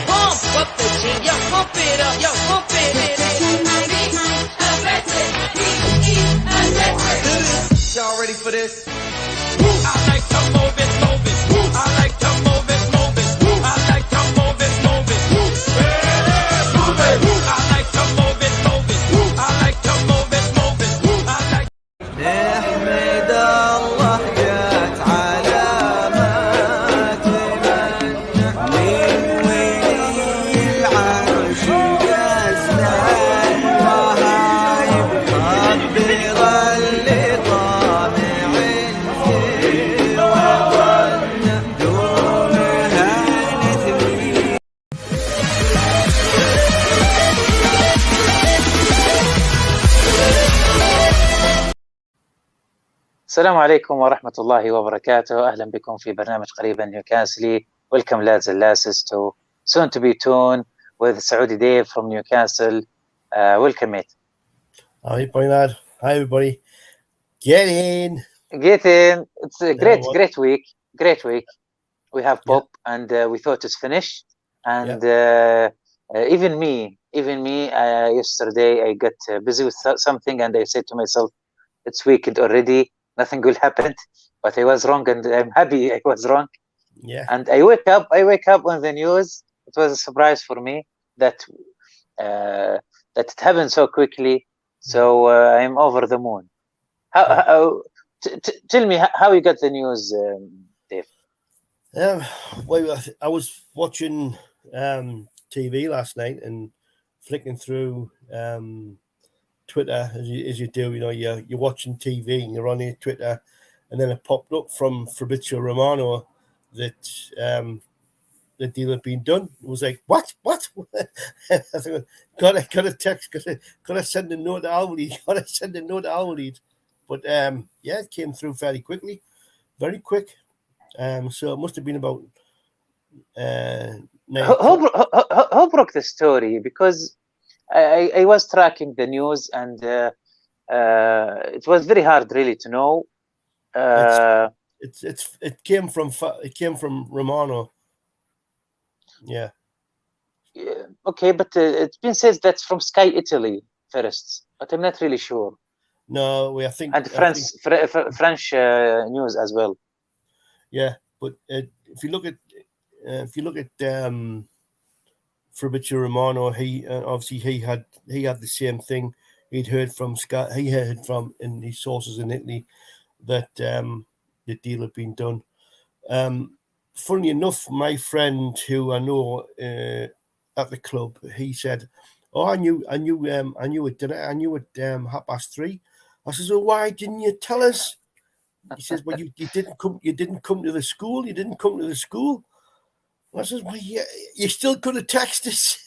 Pump up the jam, yo, pump it up, yo, pump it. Y'all ready for this? I like to move it, move it. I like to move it, move it. I like to move it, move it. Move it. I like to move it, move it. I like to move it, move it. I like. نحمد الله جت علامات من ولي العرش جزنا وهايب ربي ظل طامع في وظن دونها نثني. السلام عليكم ورحمة الله وبركاته. أهلا بكم في برنامج قريبا نيوكاسلي. Welcome lads and lasses to soon to be toon with Saudi Dave from Newcastle. Welcome mate. Hi lad. Hi everybody. Get in. It's a great week. We have Pop and we thought it's finished. And even me, yesterday I got busy with something and I said to myself, it's weekend already. Nothing will happen, but I was wrong, and I'm happy I was wrong. Yeah. And I wake up on the news. It was a surprise for me that it happened so quickly. So I'm over the moon. Tell me how you got the news, Dave. Well, I was watching TV last night and flicking through Twitter as you do, you know, you're watching TV and you're on your Twitter, and then it popped up from Fabrizio Romano that the deal had been done. It was like, what? I think got a text, got to send a note to Owlead, But it came through very quickly, very quick. So it must have been about who broke the story? Because I was tracking the news and it was very hard really to know. It came from Romano. Yeah. Okay, but it's been said that's from Sky Italy first, but I'm not really sure. No, I think and French news as well. Yeah, but if you look at Fabrizio Romano, he obviously he had the same thing. He'd heard from Scott. He heard from in his sources in Italy that the deal had been done. Funnily enough, my friend who I know at the club, he said, "Oh, I knew at 3:30." I says, "Well, why didn't you tell us?" He says, "Well, you didn't come. You didn't come to the school. You didn't come to the school." I says, "Well, yeah, you still could have texted us.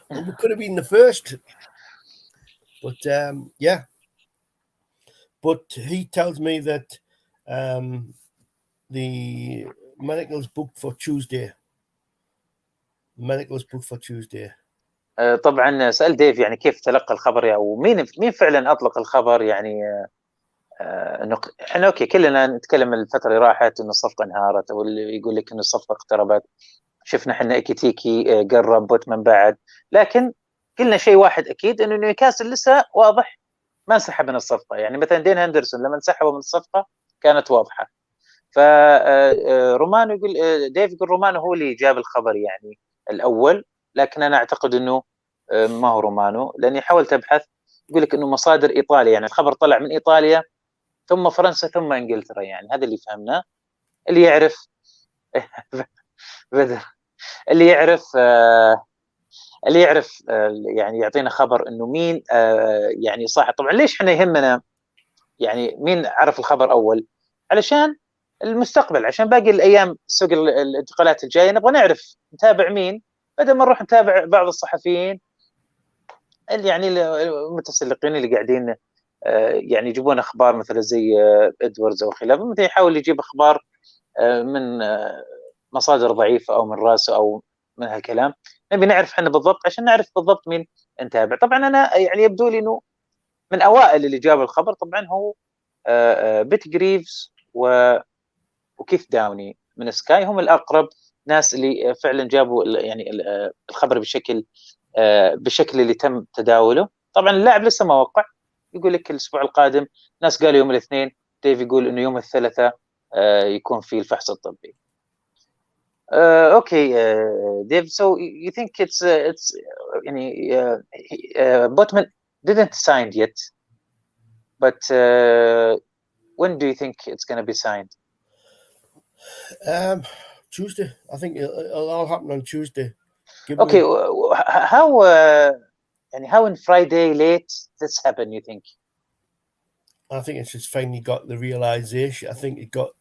Well, we could have been the first." But But he tells me that the medical's booked for Tuesday. طبعا سأل ديف يعني كيف تلقى الخبر يعني ومين فعلا أطلق الخبر يعني انه احنا اوكي كلنا نتكلم الفتره اللي راحت انه الصفقه انهارت او اللي يقول لك انه الصفقه اقتربت. شفنا احنا ايكيتيكي قرب بوتمان بعد، لكن قلنا شيء واحد اكيد انه نيوكاسل لسه واضح ما انسحب من الصفقه. يعني مثلا دين هندرسون لما انسحبوا من الصفقه كانت واضحه. فرومانو يقول ديف يقول رومانو هو اللي جاب الخبر يعني الاول، لكن انا اعتقد انه ما هو رومانو، لاني حاولت ابحث يقول لك انه مصادر ايطاليا، يعني الخبر طلع من ايطاليا ثم فرنسا ثم انجلترا. يعني هذا اللي فهمناه. اللي يعرف بدر اللي يعرف يعني يعطينا خبر انه مين يعني صح. طبعا ليش احنا يهمنا يعني مين عرف الخبر اول؟ علشان المستقبل، عشان باقي الايام سوق الانتقالات الجايه نبغى نعرف نتابع مين، بدل ما نروح نتابع بعض الصحفيين اللي يعني المتسلقين اللي قاعدين يعني يجيبون اخبار مثلا زي ادواردز او خلافه، مثلا يحاول يجيب اخبار من مصادر ضعيفه او من راسه او من هالكلام. نبي نعرف احنا بالضبط عشان نعرف بالضبط مين نتابع. طبعا انا يعني يبدو لي انه من اوائل اللي جاب الخبر طبعا هو بيت جريفز وكيث داوني من سكاي، هم الاقرب ناس اللي فعلا جابوا يعني الخبر بالشكل اللي تم تداوله. طبعا اللاعب لسه ما وقع، يقول لك الاسبوع القادم، ناس قالوا يوم الاثنين، ديف يقول انه يوم الثلاثاء يكون في الفحص الطبي. Okay, Dave. So you think it's يعني Botman didn't signed yet, but when do you think it's going to be signed? Tuesday. I think it'll all happen on Tuesday. Okay, how يعني how in Friday late this happened, you think? I think it's just finally got the realization. I think it got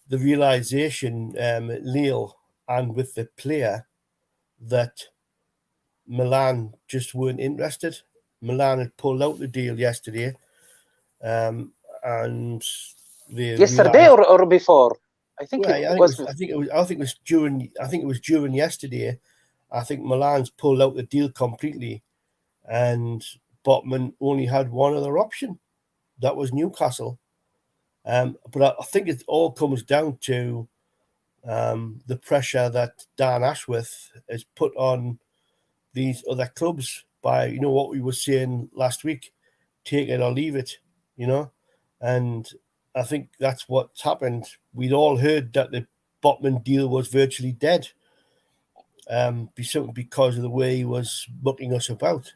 the realization at Lille and with the player that Milan just weren't interested. Milan had pulled out the deal yesterday, and they yesterday or before? I think it was. I think it was during yesterday. I think Milan's pulled out the deal completely, and Botman only had one other option. That was Newcastle. But I think it all comes down to the pressure that Dan Ashworth has put on these other clubs by, what we were saying last week, take it or leave it, and I think that's what's happened. We'd all heard that the Botman deal was virtually dead, because of the way he was mucking us about,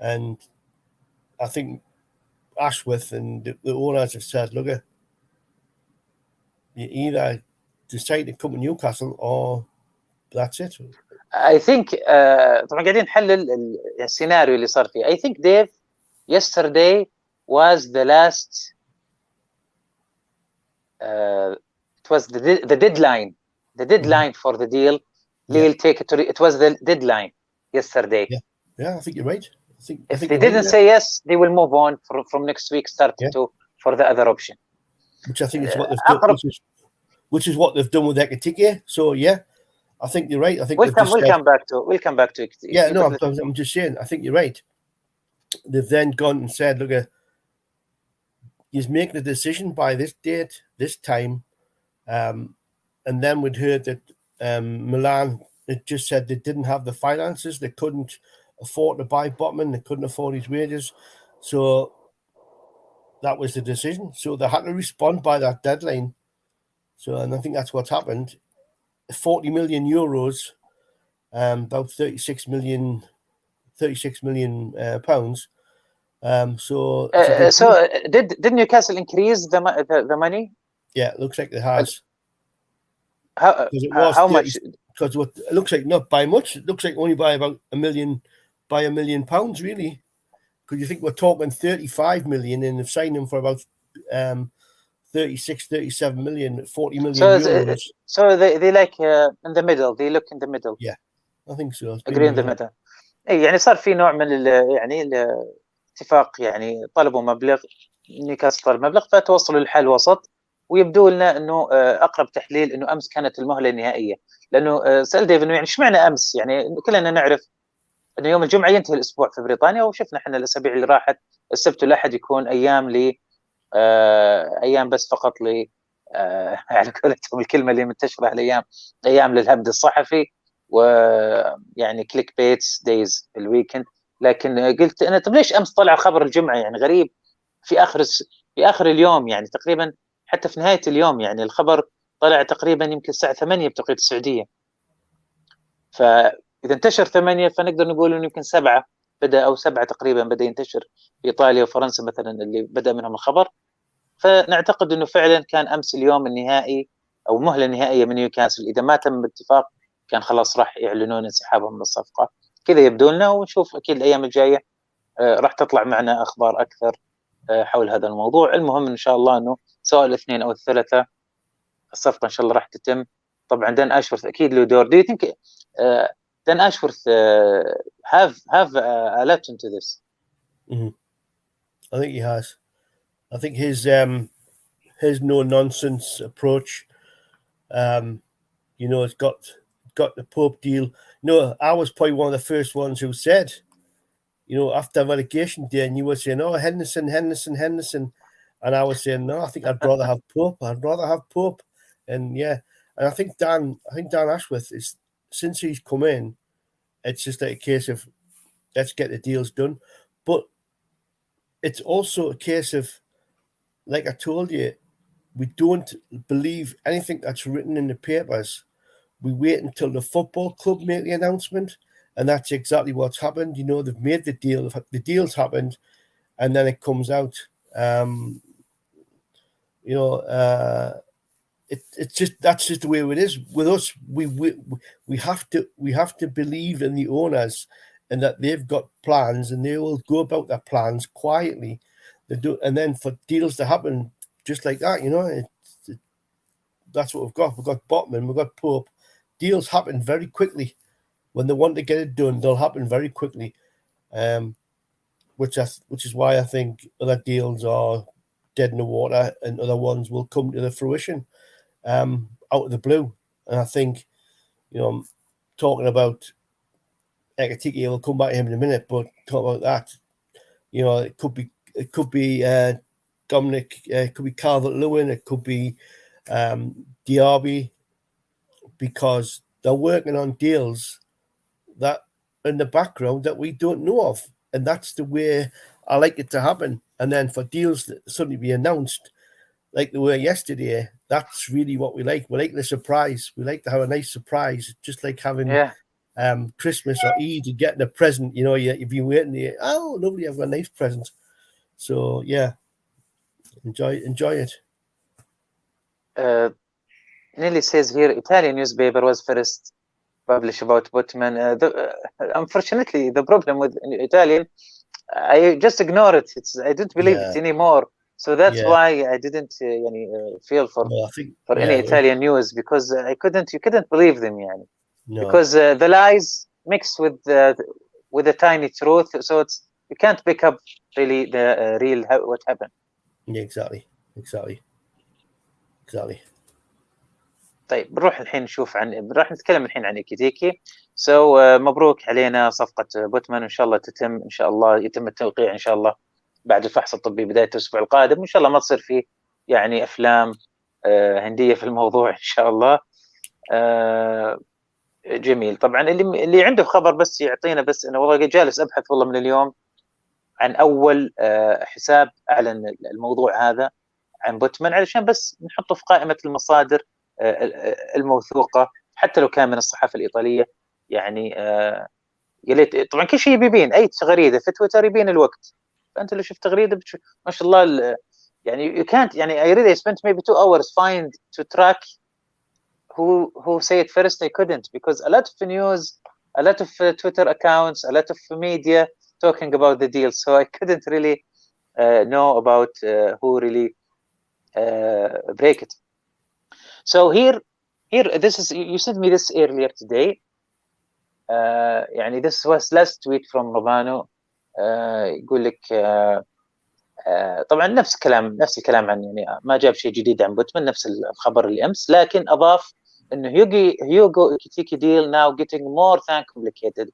and I think Ashworth and the owners have said, look, you either decide to come to Newcastle or that's it. I think طبعا قاعدين نحلل السيناريو اللي صار فيه. I think Dave yesterday was the last it was the deadline for the deal. Lille take it to it was the deadline yesterday. Yeah, I think you're right. If they didn't say yes, they will move on from next week, start to for the other option. Which I think is what they've done. Which is what they've done with Ekitike. So yeah, I think you're right. I think we'll come back to it. Yeah, no, I'm just saying. I think you're right. They've then gone and said, look, he's making a decision by this date, this time, and then we'd heard that Milan had just said they didn't have the finances, they couldn't afford to buy Botman, they couldn't afford his wages, so that was the decision. So they had to respond by that deadline. So, and I think that's what's happened. 40 million euros, about 36 million pounds. So did Newcastle increase the money? Yeah, it looks like it has. How much? Because it looks like not by much. It looks like only by about £1 million, really. Because you think we're talking 35 million and they've signed him for about 36, 37 million, 40 million euros. So they like in the middle. They look in the middle. Yeah, I think so. Agree in the middle. يعني صار في نوع من يعني الاتفاق، يعني طلبوا مبلغ، نيوكاسل طلب مبلغ، فتوصلوا للحل وسط. ويبدو لنا انه اقرب تحليل انه امس كانت المهله النهائيه، لانه سال ديف انه يعني ايش معنى امس؟ يعني كلنا نعرف انه يوم الجمعه ينتهي الاسبوع في بريطانيا، وشفنا احنا الاسابيع اللي راحت السبت والاحد يكون ايام ايام بس فقط على قولتهم الكلمه اللي منتشره الايام، ايام للهبد الصحفي، ويعني كليك بيتس دايز الويكند. لكن قلت انا طب ليش امس طلع خبر الجمعه؟ يعني غريب في اخر اليوم، يعني تقريبا حتى في نهايه اليوم، يعني الخبر طلع تقريبا يمكن الساعه 8 بتوقيت السعوديه. فاذا انتشر 8 فنقدر نقول انه يمكن 7 بدا، او 7 تقريبا بدا ينتشر في ايطاليا وفرنسا مثلا اللي بدا منهم الخبر. فنعتقد انه فعلا كان امس اليوم النهائي او مهله نهائيه من نيوكاسل. اذا ما تم الاتفاق كان خلاص راح يعلنون انسحابهم من الصفقه، كذا يبدو لنا. ونشوف اكيد الايام الجايه راح تطلع معنا اخبار اكثر حول هذا الموضوع. المهم ان شاء الله انه سواء الاثنين او الثلاثاء الصفقه ان شاء الله راح تتم. طبعا دان اشورث اكيد له دور. Do you think Dan Ashworth have a lot into this? Mm-hmm. I think he has. I think his no nonsense approach, it's got the Pope deal. I was probably one of the first ones who said, after relegation day, and you were saying, oh, Henderson, and I was saying, no, I think I'd rather have Pope. And yeah, And I think Dan Ashworth is, since he's come in, it's just like a case of let's get the deals done. But it's also a case of, like I told you, we don't believe anything that's written in the papers. We wait until the football club make the announcement, and that's exactly what's happened. You know, they've made the deal, the deal's happened, and then it comes out. It's just, that's just the way it is with us. We have to believe in the owners and that they've got plans and they will go about their plans quietly. They do, and then for deals to happen just like that, you know, that's what we've got. We've got Botman, we've got Pope. Deals happen very quickly. When they want to get it done, they'll happen very quickly. Which is why I think other deals are dead in the water and other ones will come to the fruition out of the blue. And I think, you know, talking about Ekitike, we'll come back to him in a minute, but talk about that. You know, it could be Dominic, it could be Calvert-Lewin, it could be Diaby, because they're working on deals that in the background that we don't know of. And that's the way I like it to happen. And then for deals that suddenly be announced, like they were yesterday, that's really what we like. We like the surprise. We like to have a nice surprise, just like having Christmas or Eid and getting a present. You know, you've been waiting there. Oh, lovely, I've got a nice present. So yeah, enjoy it. Nearly says here, Italian newspaper was first published about Botman. Unfortunately, the problem with Italian, I just ignore it. I didn't believe it anymore. So that's why I didn't feel for any Italian news, because you couldn't believe them, because the lies mixed with the tiny truth. So you can't pick up really the real what happened. Yeah, exactly. طيب راح نتكلم الحين عن إكيتيكي. مبروك علينا صفقة بوتمان، إن شاء الله تتم، إن شاء الله يتم التوقيع إن شاء الله بعد الفحص الطبي بداية الأسبوع القادم، وإن شاء الله ما تصير فيه أفلام هندية في الموضوع إن شاء الله. جميل. طبعا اللي عنده خبر بس يعطينا، بس أنا والله جالس أبحث والله من اليوم عن أول حساب أعلن الموضوع هذا عن بوتمان، علشان بس نحطه في قائمة المصادر الموثوقة، حتى لو كان من الصحافة الإيطالية. يا ليت طبعا كل شيء بيبين، أي تغريدة في تويتر يبين الوقت. فأنت لو شفت تغريدة ما شاء الله، you can't I really spent maybe 2 hours to track who say it first. I couldn't, because a lot of news, a lot of Twitter accounts, a lot of media talking about the deal, so I couldn't really know about who really break it. So here, this is, you sent me this earlier today. this was last tweet from Romano. يقول لك طبعا نفس الكلام عن ما جاب شيء جديد عن بوتمان، نفس الخبر اللي امس، لكن اضاف انه هيوغو إكيتيكي deal now getting more than complicated.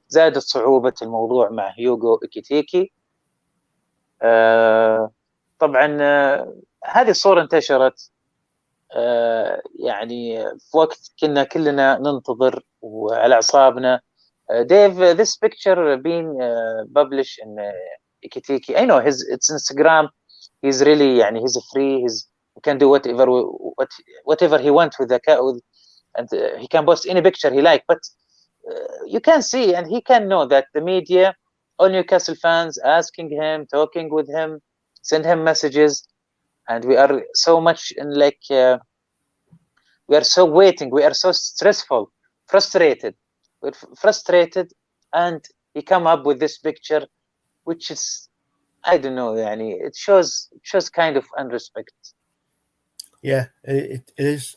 زادت صعوبة الموضوع مع هيوغو إكيتيكي. طبعا هذه الصورة انتشرت في وقت كنا كلنا ننتظر وعلى أعصابنا. Dave, this picture being published in Ekitike, I know it's Instagram. He's really he's free. He can do whatever he wants with the and he can post any picture he like. But you can see, and he can know that the media, all Newcastle fans, asking him, talking with him, send him messages, and we are so much in we are so waiting. We are so stressful, frustrated. We're frustrated, and he come up with this picture, which is, I don't know, it shows kind of unrespect. Yeah, it is.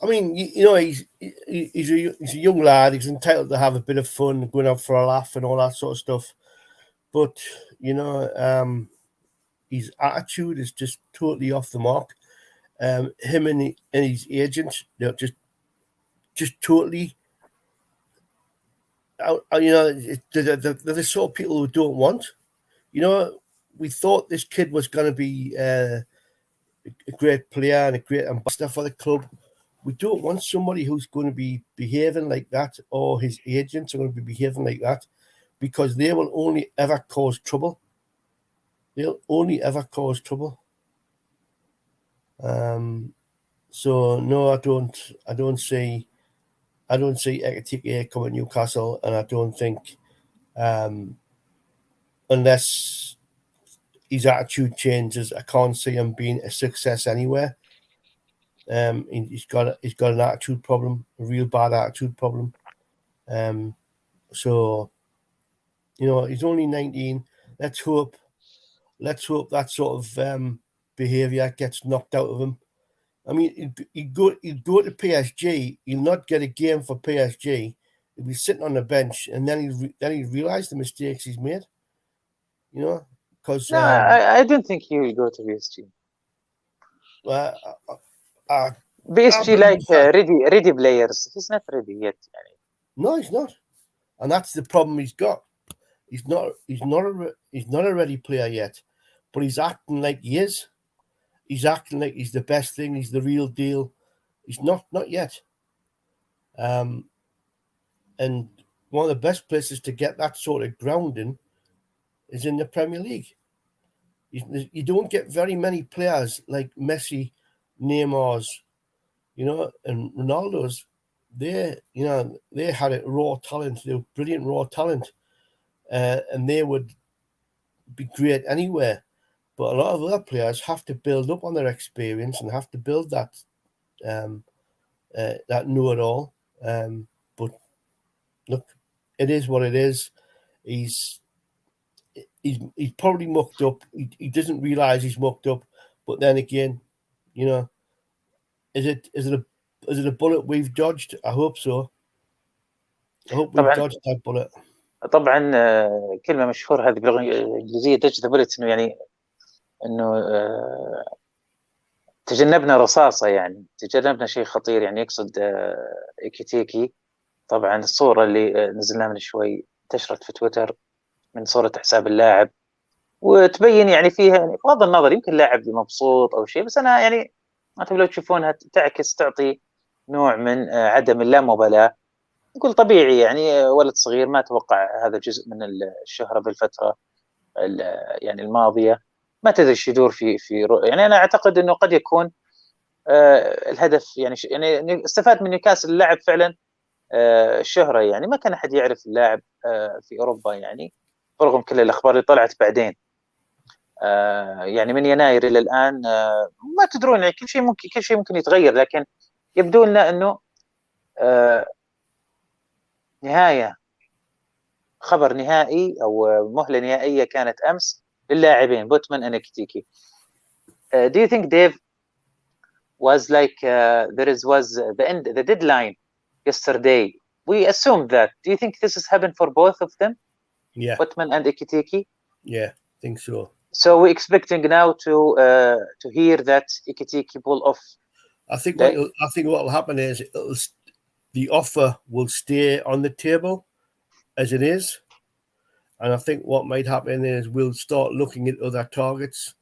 I mean, he's a young lad. He's entitled to have a bit of fun, going out for a laugh and all that sort of stuff. But his attitude is just totally off the mark. Him and his agent, they're just totally. They're the sort of people who don't want. We thought this kid was going to be a great player and a great ambassador for the club, We don't want somebody who's going to be behaving like that, or his agents are going to be behaving like that, because they will only ever cause trouble. They'll only ever cause trouble. So no, I don't see Ekitike coming to Newcastle, and I don't think, unless his attitude changes, I can't see him being a success anywhere. He's got an attitude problem, a real bad attitude problem. So, you know, he's only 19. Let's hope that sort of behaviour gets knocked out of him. I mean, he'd go to PSG. He'll not get a game for PSG. He'll be sitting on the bench, and then he'll realise the mistakes he's made. You know, because No, I don't think he will go to PSG. PSG like ready players. He's not ready yet. No, he's not, and that's the problem he's got. He's not a ready player yet, but he's acting like he is. He's acting like he's the best thing. He's the real deal. He's not yet. And one of the best places to get that sort of grounding is in the Premier League. You don't get very many players like Messi, Neymar's, you know, and Ronaldo's. They had a raw talent. They were brilliant raw talent, and they would be great anywhere. But a lot of other players have to build up on their experience and have to build that know-it-all. But look, it is what it is. He's probably mucked up. He doesn't realise he's mucked up. But then again, you know, is it a bullet we've dodged? I hope so. I hope we've dodged that bullet. طبعا كلمة مشهورة هذه باللغة الإنجليزية dodge the bullet، إنه يعني إنه تجنبنا رصاصة، يعني تجنبنا شيء خطير، يعني يقصد إيكيتيكي. طبعا الصورة اللي نزلناها من شوي انتشرت في تويتر من صورة حساب اللاعب، وتبين يعني فيها يعني بغض النظر يمكن لاعب مبسوط أو شيء، بس أنا يعني أنتم لو تشوفونها تعطي نوع من عدم اللامبالاة. نقول طبيعي، يعني ولد صغير ما توقع هذا جزء من الشهرة بالفترة يعني الماضية، ما تدري ايش يدور في يعني انا اعتقد انه قد يكون الهدف يعني استفاد من نيوكاسل اللاعب فعلا الشهرة، يعني ما كان احد يعرف اللاعب في اوروبا، يعني رغم كل الاخبار اللي طلعت بعدين. يعني من يناير الى الان ما تدرون، يعني كل شيء ممكن يتغير، لكن يبدو لنا انه نهاية خبر نهائي او مهلة نهائية كانت امس للاعبين بوتمان and إيكيتيكي. Do you think Dave was like was the deadline yesterday? We assumed that. Do you think this has happened for both of them? Yeah. Botman and Ekitike? Yeah, I think so. So we're expecting now to hear that Ekitike pull off. I think what will happen is the offer will stay on the table as it is. And I think what might happen is we'll start looking at other targets.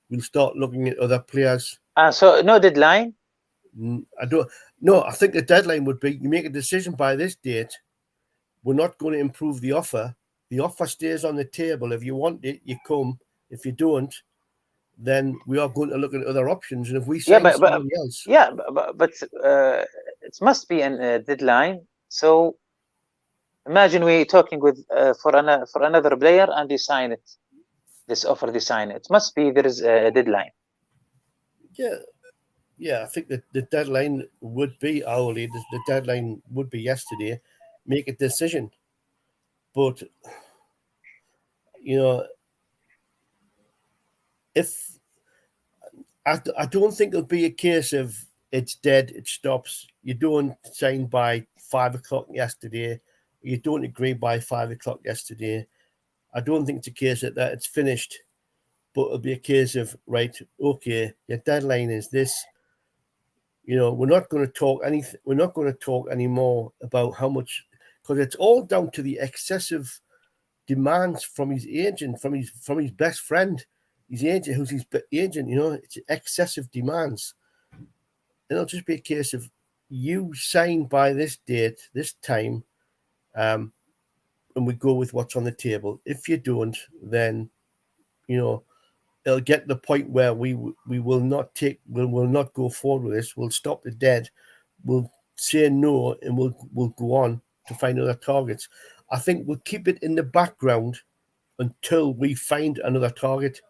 We'll start looking at other players. So no deadline? I think the deadline would be you make a decision by this date. We're not going to improve the offer. The offer stays on the table. If you want it, you come. If you don't, then we are going to look at other options. And if we sign somebody else, but it must be a deadline. So imagine we're talking with for another player and they sign it. This offer, they sign it. It must be there is a deadline. Yeah, I think that the deadline would be hourly. The deadline would be yesterday. Make a decision, but you know, if I don't think it'll be a case of it's dead, it stops. You don't sign by 5 o'clock yesterday. You don't agree by 5 o'clock yesterday. I don't think it's a case that it's finished, but it'll be a case of, right, okay, your deadline is this. You know, we're not going to talk anything. We're not going to talk anymore about how much, because it's all down to the excessive demands from his agent, from his best friend, his agent, who's his agent. You know, it's excessive demands. And it'll just be a case of you sign by this date, this time, and we go with what's on the table. If you don't, then, you know, it'll get to the point where we will not go forward with this. We'll stop the dead. We'll say no, and we'll go on to find other targets. I think we'll keep it in the background until we find another target.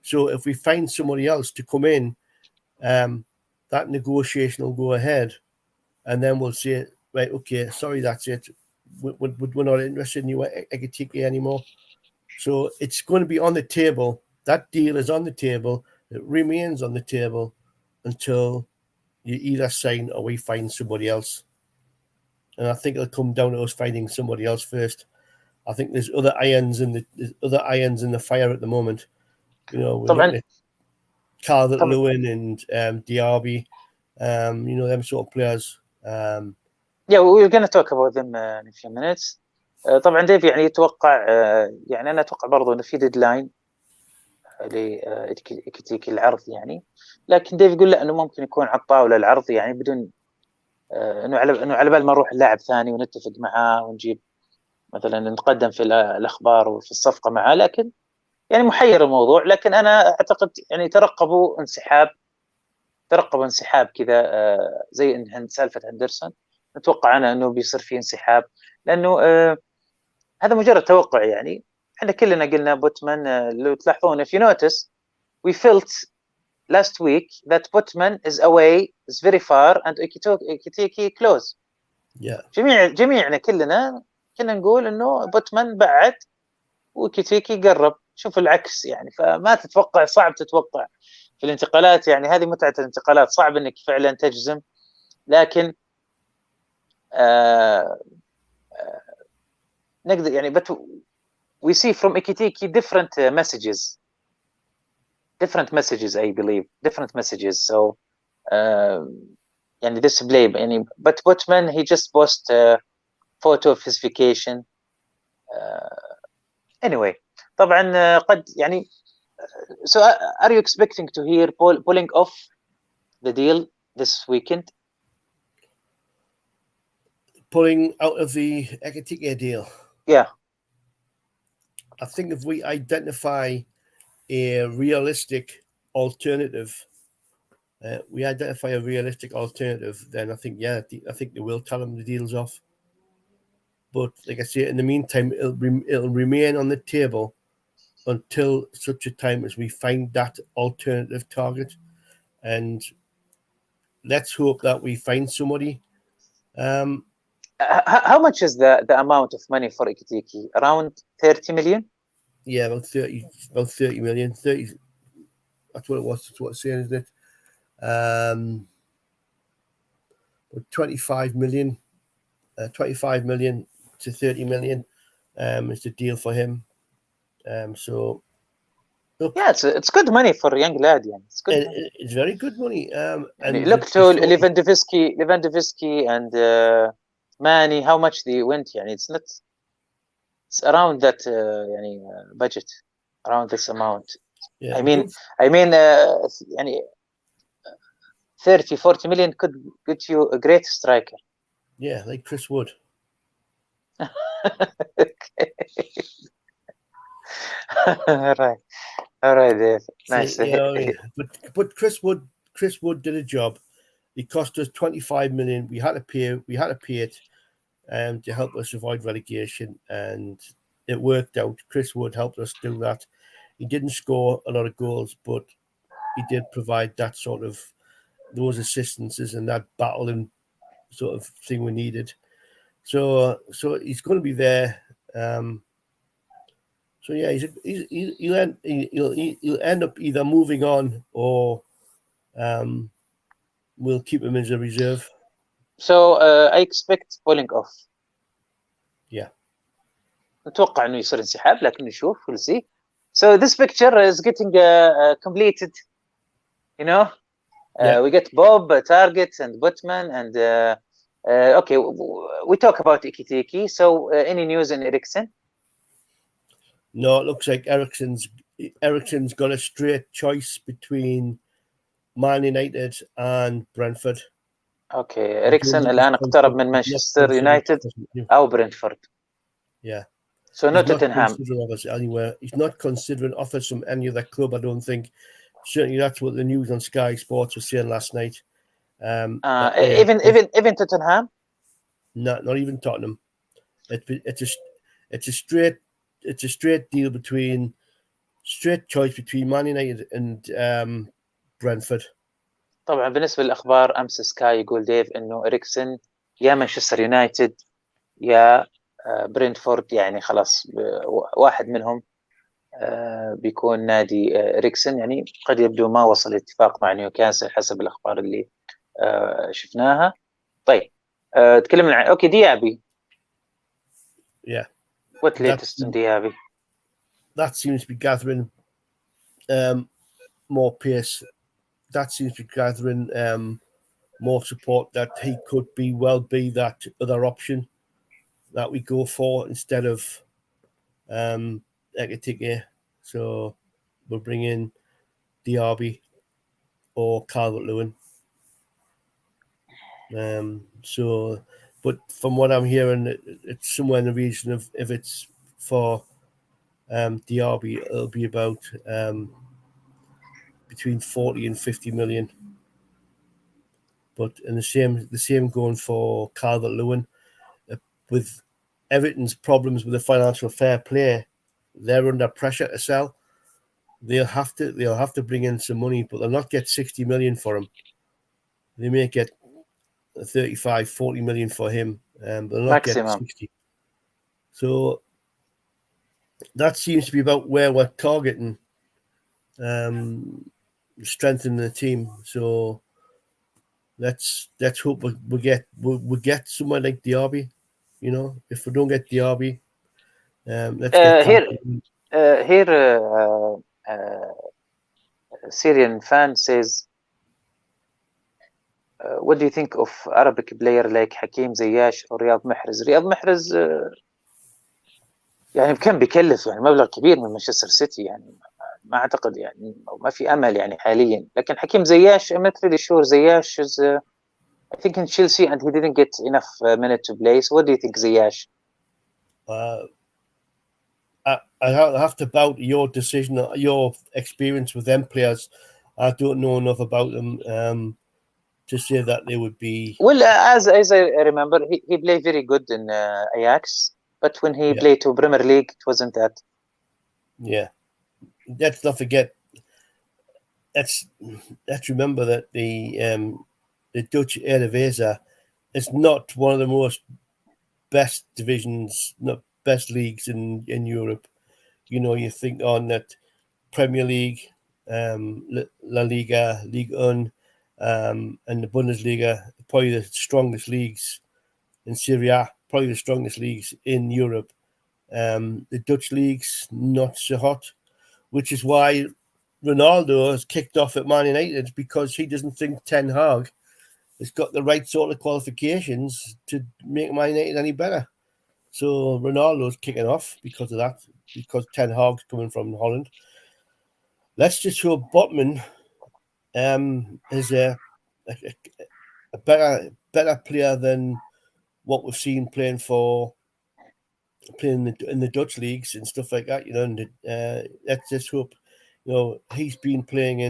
So if we find somebody else to come in, that negotiation will go ahead, and then we'll say, right, okay, sorry, that's it. We're not interested in you, Ekitike, anymore. So it's going to be on the table. That deal is on the table. It remains on the table until you either sign or we find somebody else. And I think it'll come down to us finding somebody else first. I think there's other irons in the fire at the moment. You know, we're looking at Calvert-Lewin and Diaby, you know, them sort of players. Yeah, we're going to talk about them in a few minutes. طبعا ديف يعني يتوقع يعني انا اتوقع برضو انه في ديدلاين لإكتيكي العرض يعني، لكن ديف يقول لا انه ممكن يكون على الطاوله العرض يعني بدون انه على بال ما نروح اللاعب ثاني ونتفق معاه ونجيب مثلا نتقدم في الاخبار وفي الصفقه معاه، لكن يعني محير الموضوع. لكن انا اعتقد يعني ترقبوا انسحاب كذا زي ان سالفه هندرسون. نتوقع انا انه بيصير في انسحاب، لانه هذا مجرد توقع يعني. احنا كلنا قلنا بوتمان، لو تلاحظون if you notice we felt last week that Botman is away, is very far and Ekitike close. Yeah. جميعنا كنا نقول انه بوتمان بعد وكيتيكي قرب. شوف العكس يعني. فما تتوقع، صعب تتوقع في الانتقالات يعني. هذه متعة الانتقالات، صعب انك فعلا تجزم. لكن نقدر يعني but we see from Ekitike different messages I believe, different messages. So يعني this play يعني but Botman he just post photo of his vacation. Anyway طبعا قد يعني so are you expecting to hear pulling off the deal this weekend? Pulling out of the Ekitike deal? Yeah. I think if we identify a realistic alternative, then I think, yeah, I think they will tell him the deal's off. But like I say, in the meantime, it'll remain on the table until such a time as we find that alternative target. And let's hope that we find somebody. How much is the amount of money for Ekitike? Around 30 million? Yeah, about 30 million. 30. That's what it was. That's what it's saying, isn't it? 25 million to 30 million is the deal for him. So look, yeah, it's good money for a young lad. Yeah, it's good. It's very good money. And look to Lewandowski and Manny, how much they went. Yeah, it's around that budget, around this amount. Yeah, I mean, يعني 30-40 million could get you a great striker. Yeah, like Chris Wood. Okay. All right, Dave. Nice. Yeah, but Chris Wood did a job. He cost us 25 million. We had to pay it to help us avoid relegation, and it worked out. Chris Wood helped us do that. He didn't score a lot of goals, but he did provide that sort of those assistances and that battling sort of thing we needed. So he's going to be there. So yeah, he'll end up either moving on or we'll keep him as a reserve. So I expect pulling off. Yeah. نتوقع إنه يصير انسحاب، لكن نشوف. We'll see. So this picture is getting completed. You know, we get Bob, Target, and Botman, and okay, we talk about Ekitike. So any news in Eriksen? No, it looks like Eriksen's got a straight choice between Man United and Brentford. اوكي اريكسن الان اقترب من مانشستر يونايتد او برنتفورد. Yeah. So no He's not Tottenham. considering offers anywhere. He's not considering offers from any other club, I don't think. Certainly that's what the news on Sky Sports was saying last night. Even Tottenham. Not even Tottenham. It's a straight deal straight choice between Man United and Brentford. طبعا بالنسبه للاخبار امس سكاي يقول ديف انه اريكسن يا مانشستر يونايتد يا برينتفورد، يعني خلاص واحد منهم بيكون نادي اريكسن. يعني قد يبدو ما وصل اتفاق مع نيوكاسل حسب الاخبار اللي شفناها. طيب تكلمنا عن اوكي ديابي. Yeah. What latest on Diaby? That seems to be gathering more pace. That seems to be gathering more support, that he could be that other option that we go for instead of Ekitike. So we'll bring in Diaby or Calvert-Lewin. But from what I'm hearing, it's somewhere in the region of, if it's for Diaby, it'll be about between 40 and 50 million. But in the same going for Calvert-Lewin. With Everton's problems with the financial fair play, they're under pressure to sell. They'll have to bring in some money, but they'll not get 60 million for him. They may get 35, 40 million for him, but they'll not get 60. So that seems to be about where we're targeting, strengthening the team. So let's hope we get someone like Diaby. You know, if we don't get Diaby, let's get here Syrian fan says, what do you think of Arabic player like Hakim Ziyech or رياض محرز؟ رياض محرز يعني كان بيكلف يعني مبلغ كبير من مانشستر سيتي، يعني ما اعتقد يعني ما في امل يعني حاليا. لكن حكيم زياش I'm not really sure. Ziyech is I think in Chelsea and he didn't get enough minute to play. So what do you think, Ziyech? I have to doubt your decision, your experience with them players. I don't know enough about them to say that they would be. Well, as I remember, he played very good in Ajax, but when he played to Premier League, it wasn't that. Yeah, let's not forget. Let's remember that the Dutch Eredivisie is not one of the most best divisions, not best leagues in Europe. You know, you think on that Premier League, La Liga, Ligue 1, and the Bundesliga, probably the strongest leagues in Serie A, probably the strongest leagues in Europe. The Dutch leagues, not so hot, which is why Ronaldo has kicked off at Man United, because he doesn't think Ten Hag has got the right sort of qualifications to make Man United any better. So Ronaldo's kicking off because of that, because Ten Hag's coming from Holland. Let's just hope Botman is a better player than what we've seen playing in the Dutch leagues and stuff like that. You know, and let's just hope. You know, he's been playing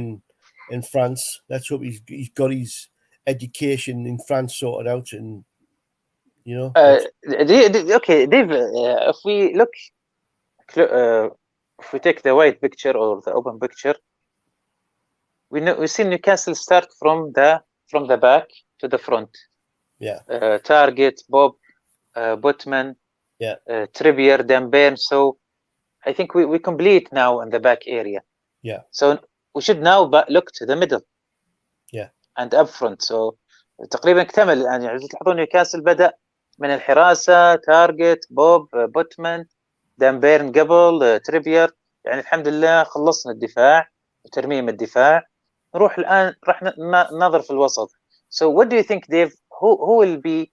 in France. Let's hope he's got his education in France sorted out, and you know. Okay, Dave. If we look, if we take the wide picture or the open picture, we see Newcastle start from the back to the front. Yeah. Target, Bob, Botman, Trippier, Dembele. So I think we complete now in the back area. Yeah. So we should now look to the middle. Yeah. And up front. So تقريبا اكتمل يعني تلاحظون نيوكاسل بدأ من الحراسة، تارجت، بوب، بوتمان، دامبيرن قبل، تريبير. يعني الحمد لله خلصنا الدفاع وترميم الدفاع. نروح الآن راح ننظر في الوسط. So what do you think, Dave? Who will be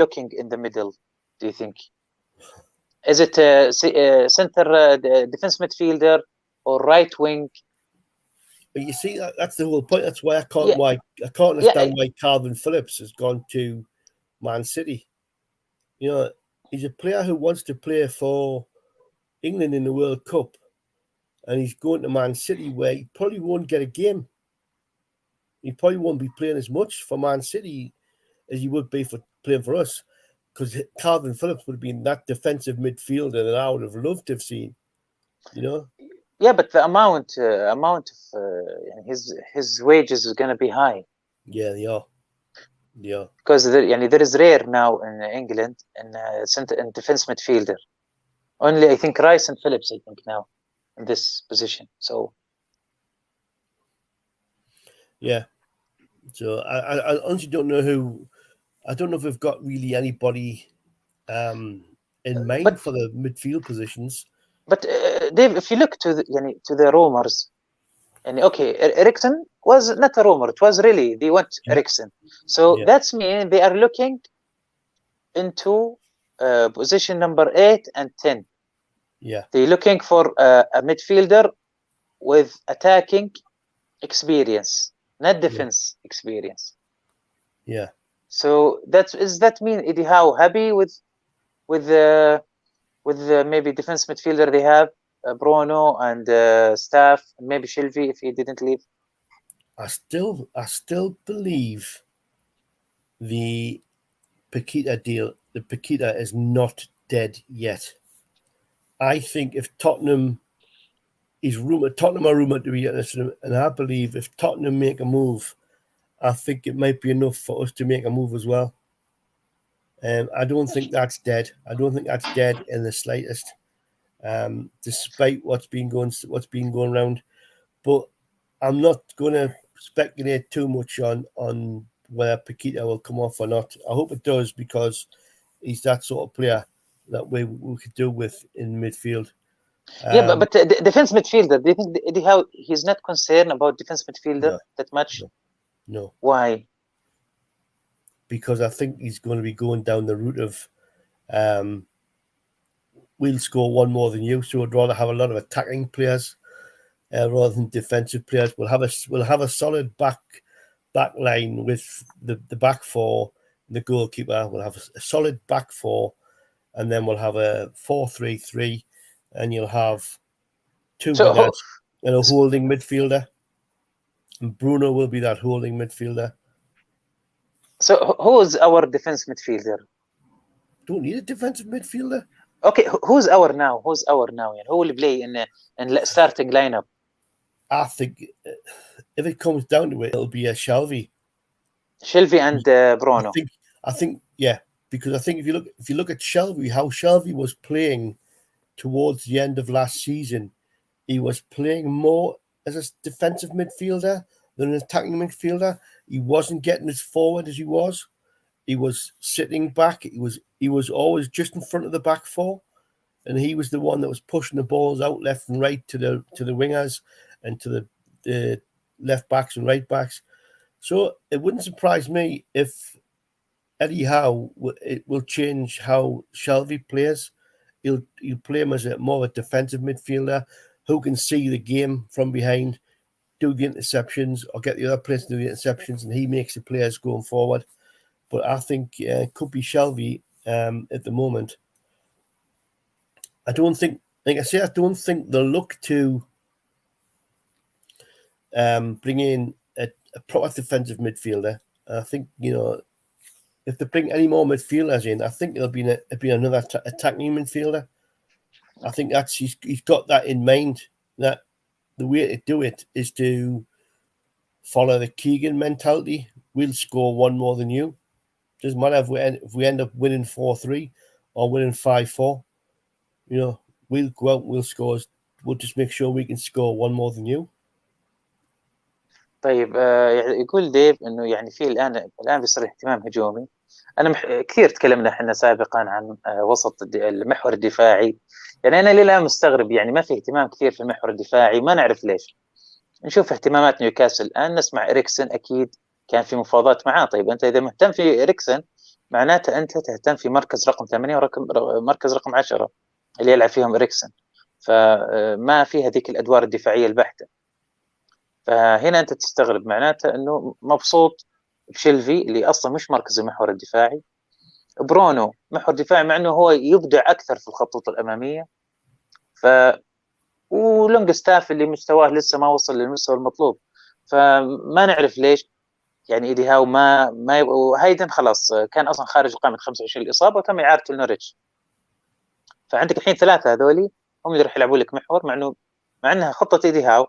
looking in the middle? Do you think? Is it center defense midfielder or right wing? But you see, that's the whole point. That's why I can't Yeah. understand why Calvin Phillips has gone to Man City. You know, he's a player who wants to play for England in the World Cup, and he's going to Man City where he probably won't get a game. He probably won't be playing as much for Man City as he would be for playing for us, because Calvin Phillips would have been that defensive midfielder that I would have loved to have seen. You know. Yeah, but the amount of his wages is going to be high. Yeah, they are. Yeah. Because there is rare now in England in defense midfielder. Only I think Rice and Phillips, I think, now in this position. So yeah. So I honestly don't know who. I don't know if we've got really anybody in mind for the midfield positions. But Dave, if you look to the rumors, and okay, Ericsson was not a rumor; it was really they want Ericsson. So that's mean they are looking into position number 8 and 10. Yeah, they're looking for a midfielder with attacking experience, not defense experience. Yeah. So does that mean Eddie Howe happy with maybe defense midfielder they have, Bruno and Staff, and maybe Shelby if he didn't leave? I still believe the Paqueta deal. The Paqueta is not dead yet. I think if Tottenham are rumored to be interested in him, and I believe if Tottenham make a move, I think it might be enough for us to make a move as well. I don't think that's dead. I don't think that's dead in the slightest, despite what's been going around. But I'm not going to speculate too much on whether Paqueta will come off or not. I hope it does, because he's that sort of player that we could do with in midfield. But the defense midfielder, do you think Eddie Howe he's not concerned about defense midfielder that much? No. Why? Because I think he's going to be going down the route of we'll score one more than you, so I'd rather have a lot of attacking players rather than defensive players. We'll have a solid back line with the back four, the goalkeeper. We'll have a solid back four, and then we'll have a 4-3-3, and you'll have two wingers and a holding midfielder. And Bruno will be that holding midfielder. So who's our defense midfielder? Don't need a defensive midfielder. Okay, who's our now? And who will play in starting lineup? I think if it comes down to it, it'll be a Shelby and Bruno. I think because I think if you look at Shelby, how Shelby was playing towards the end of last season, he was playing more as a defensive midfielder than an attacking midfielder. He wasn't getting as forward as he was. He was sitting back. He was always just in front of the back four, and he was the one that was pushing the balls out left and right to the wingers and to the left backs and right backs. So it wouldn't surprise me if Eddie Howe will change how Shelby plays. He'll play him as more of a defensive midfielder who can see the game from behind, do the interceptions, or get the other players to do the interceptions, and he makes the players going forward. But I think it could be Shelby at the moment. I don't think they'll look to bring in a proper defensive midfielder. I think, if they bring any more midfielders in, I think it'll be another attacking midfielder. I think he's got that in mind, that the way to do it is to follow the Keegan mentality. We'll score one more than you. Doesn't matter if we end up winning 4-3 or winning 5-4. We'll go out, we'll score. We'll just make sure we can score one more than you. طيب يقول ديف انه يعني في الان بيصير اهتمام هجومي. انا كثير تكلمنا احنا سابقا عن وسط المحور الدفاعي. يعني انا للان مستغرب، يعني ما في اهتمام كثير في المحور الدفاعي، ما نعرف ليش. نشوف اهتمامات نيوكاسل الان، نسمع إريكسن اكيد كان في مفاوضات معاه. طيب انت اذا مهتم في إريكسن معناته انت تهتم في مركز رقم 8 ومركز رقم 10 اللي يلعب فيهم إريكسن، فما في هذيك الادوار الدفاعيه البحته. فهنا انت تستغرب، معناته انه مبسوط بشيلفي اللي اصلا مش مركز المحور الدفاعي، برونو محور دفاعي مع انه هو يبدع اكثر في الخطوط الاماميه، ف ولونج ستاف اللي مستواه لسه ما وصل للمستوى المطلوب، فما نعرف ليش يعني ايدي هاو ما وهايدن خلاص كان اصلا خارج قائمه 25 الاصابه وتم اعارته لنوريتش. فعندك الحين ثلاثه هذولي هم اللي راح يلعبوا لك محور، مع انها خطه ايدي هاو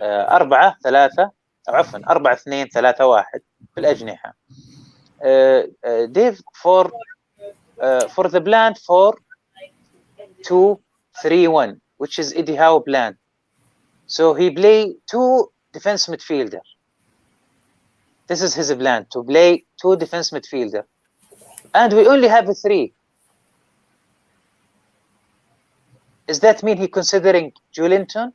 4-3 او عفوا 4-2-3-1 في الاجنحه. ديف for the plan 4-2-3-1 which is Eddie Howe plan, so he play two defense midfielder. This is his plan, to play two defense midfielder, and we only have a 3. Does that mean he considering Joelinton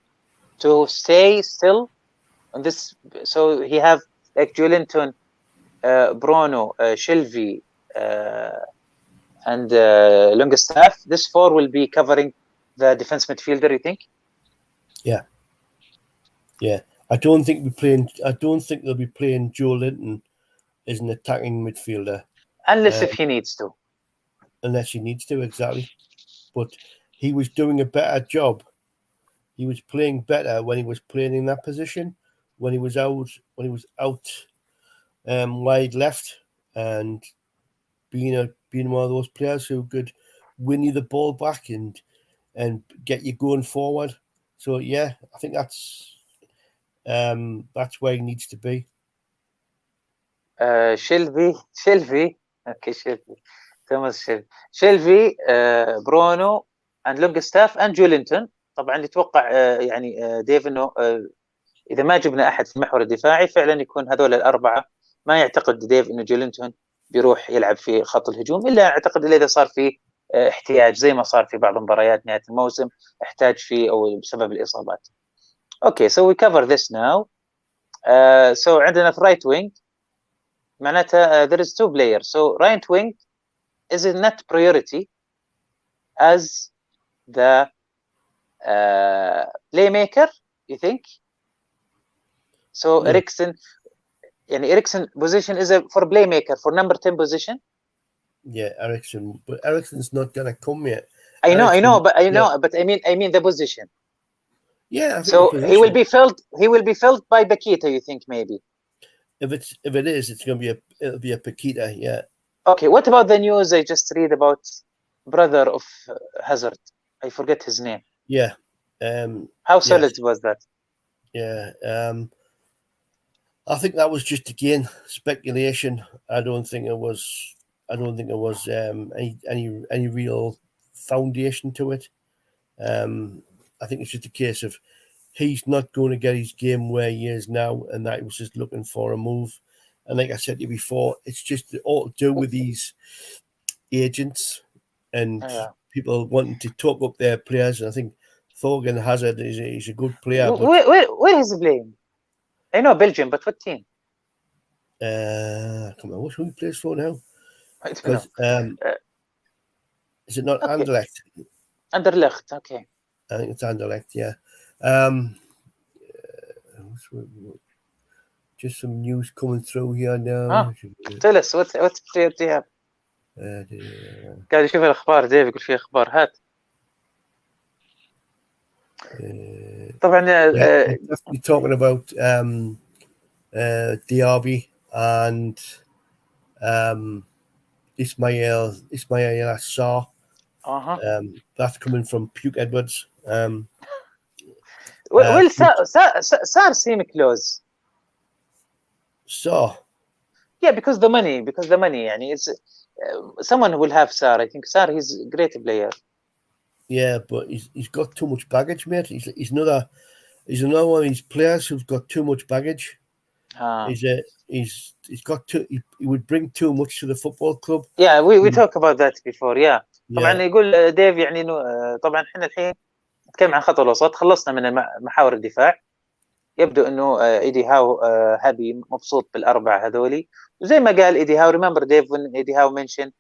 to stay still on this? So he have like Joelinton, Bruno, Shelby, and Longstaff. This 4 will be covering the defense midfielder, you think? Yeah. I don't think they'll be playing Joelinton as an attacking midfielder. Unless if he needs to. Unless he needs to, exactly. But he was doing a better job. He was playing better when he was playing in that position. When he was out wide left and being one of those players who could win you the ball back and get you going forward. So yeah, I think that's where he needs to be. Shelby. Okay, Shelby. Thomas Shelby, برونو and Longstaff and Joelinton. طبعا يتوقع يعني ديف انه اذا ما جبنا احد في المحور الدفاعي فعلا يكون هذول الاربعه. ما يعتقد ديف انه جولينتون بيروح يلعب في خط الهجوم، الا اعتقد اذا صار في احتياج زي ما صار في بعض مباريات نهايه الموسم احتاج فيه او بسبب الاصابات. اوكي so we cover this now. So عندنا في right wing معناتها there is 2 players, so right wing is not priority as the playmaker, you think? So Yeah. Eriksen position is for playmaker, for number 10 position. Yeah, Eriksen, but Eriksen's not gonna come yet. I know, but I mean the position. Yeah, I think So the he will position, be filled by Paqueta, you think maybe? if it is, it'll be a Paqueta. Yeah. Okay, what about the news I just read about brother of Hazard? I forget his name. Yeah. How solid yes. was that? Yeah. I think that was just again speculation. I don't think it was any real foundation to it. I think it's just a case of he's not going to get his game where he is now, and that he was just looking for a move. And like I said to you before, it's just all to do with these agents and people wanting to talk up their players. And I think Thorgan Hazard is a good player. But Where is he playing? I know Belgium, but what team? Come on, who he plays for now? I don't know. Is it not Okay. Anderlecht? Anderlecht, okay. I think it's Anderlecht, yeah. Just some news coming through here now. Tell us what player do you have? قاعد يشوف الاخبار ديف يقول في اخبار هات. طبعا definitely talking about Diaby and Ismail Assar. That's coming from Puke Edwards. well, Sar seem close. So yeah, because the money. يعني it's someone will have Sar. I think Sar he's a great player. Yeah, but he's got too much baggage, mate. He's another one of these players who's got too much baggage. He's got he would bring too much to the football club. Yeah, we talked about that before. Yeah. طبعا يقول ديف يعني انه طبعا احنا الحين نتكلم عن خط الوسط، خلصنا من محاور الدفاع. يبدو انه ايدي هاو هابي مبسوط بالاربعه هذولي، وزي ما قال ايدي هاو remember Dave when ايدي هاو mentioned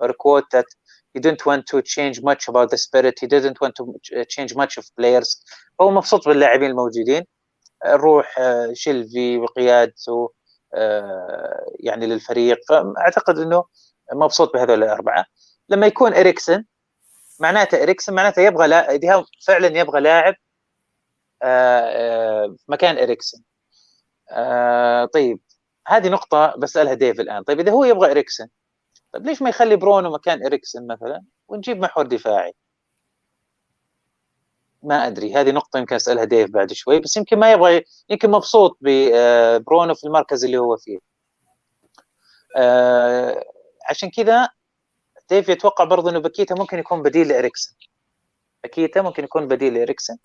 or quote that he didn't want to change much about the spirit, he didn't want to change much of players. هو مبسوط باللاعبين الموجودين. روح شيلفي وقيادته يعني للفريق. فاعتقد انه مبسوط بهذول الاربعه. لما يكون اريكسن معناته يبغى فعلا يبغى لاعب مكان اريكسن. طيب هذه نقطه بسالها ديف الان. طيب اذا هو يبغى اريكسن، طيب ليش ما يخلي برونو مكان اريكسن مثلا ونجيب محور دفاعي؟ ما ادري، هذه نقطه يمكن اسالها ديف بعد شوي، بس يمكن ما يبغى، يمكن مبسوط ببرونو في المركز اللي هو فيه. عشان كذا ديف يتوقع برضه انه باكيتا ممكن يكون بديل لإريكسن.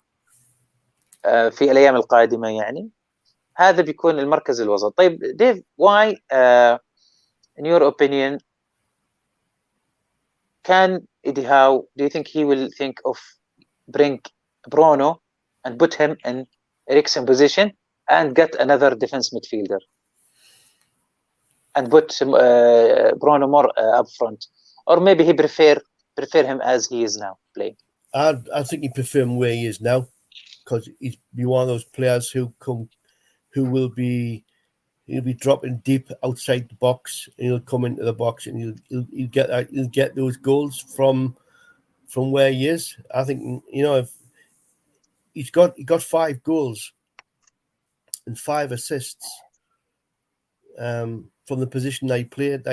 في الايام القادمه يعني. هذا بيكون المركز الوسط. طيب ديف، why in your opinion can Eddie Howe, do you think he will think of bring Bruno and put him in Eriksen position and get another defense midfielder and put Bruno more up front, or maybe he prefer him as he is now playing? I think he prefer him where he is now, because he's be one of those players who will be, he'll be dropping deep outside the box, and he'll come into the box, and he'll get those goals from where he is. I think, you know, if he got 5 goals and 5 assists from the position they played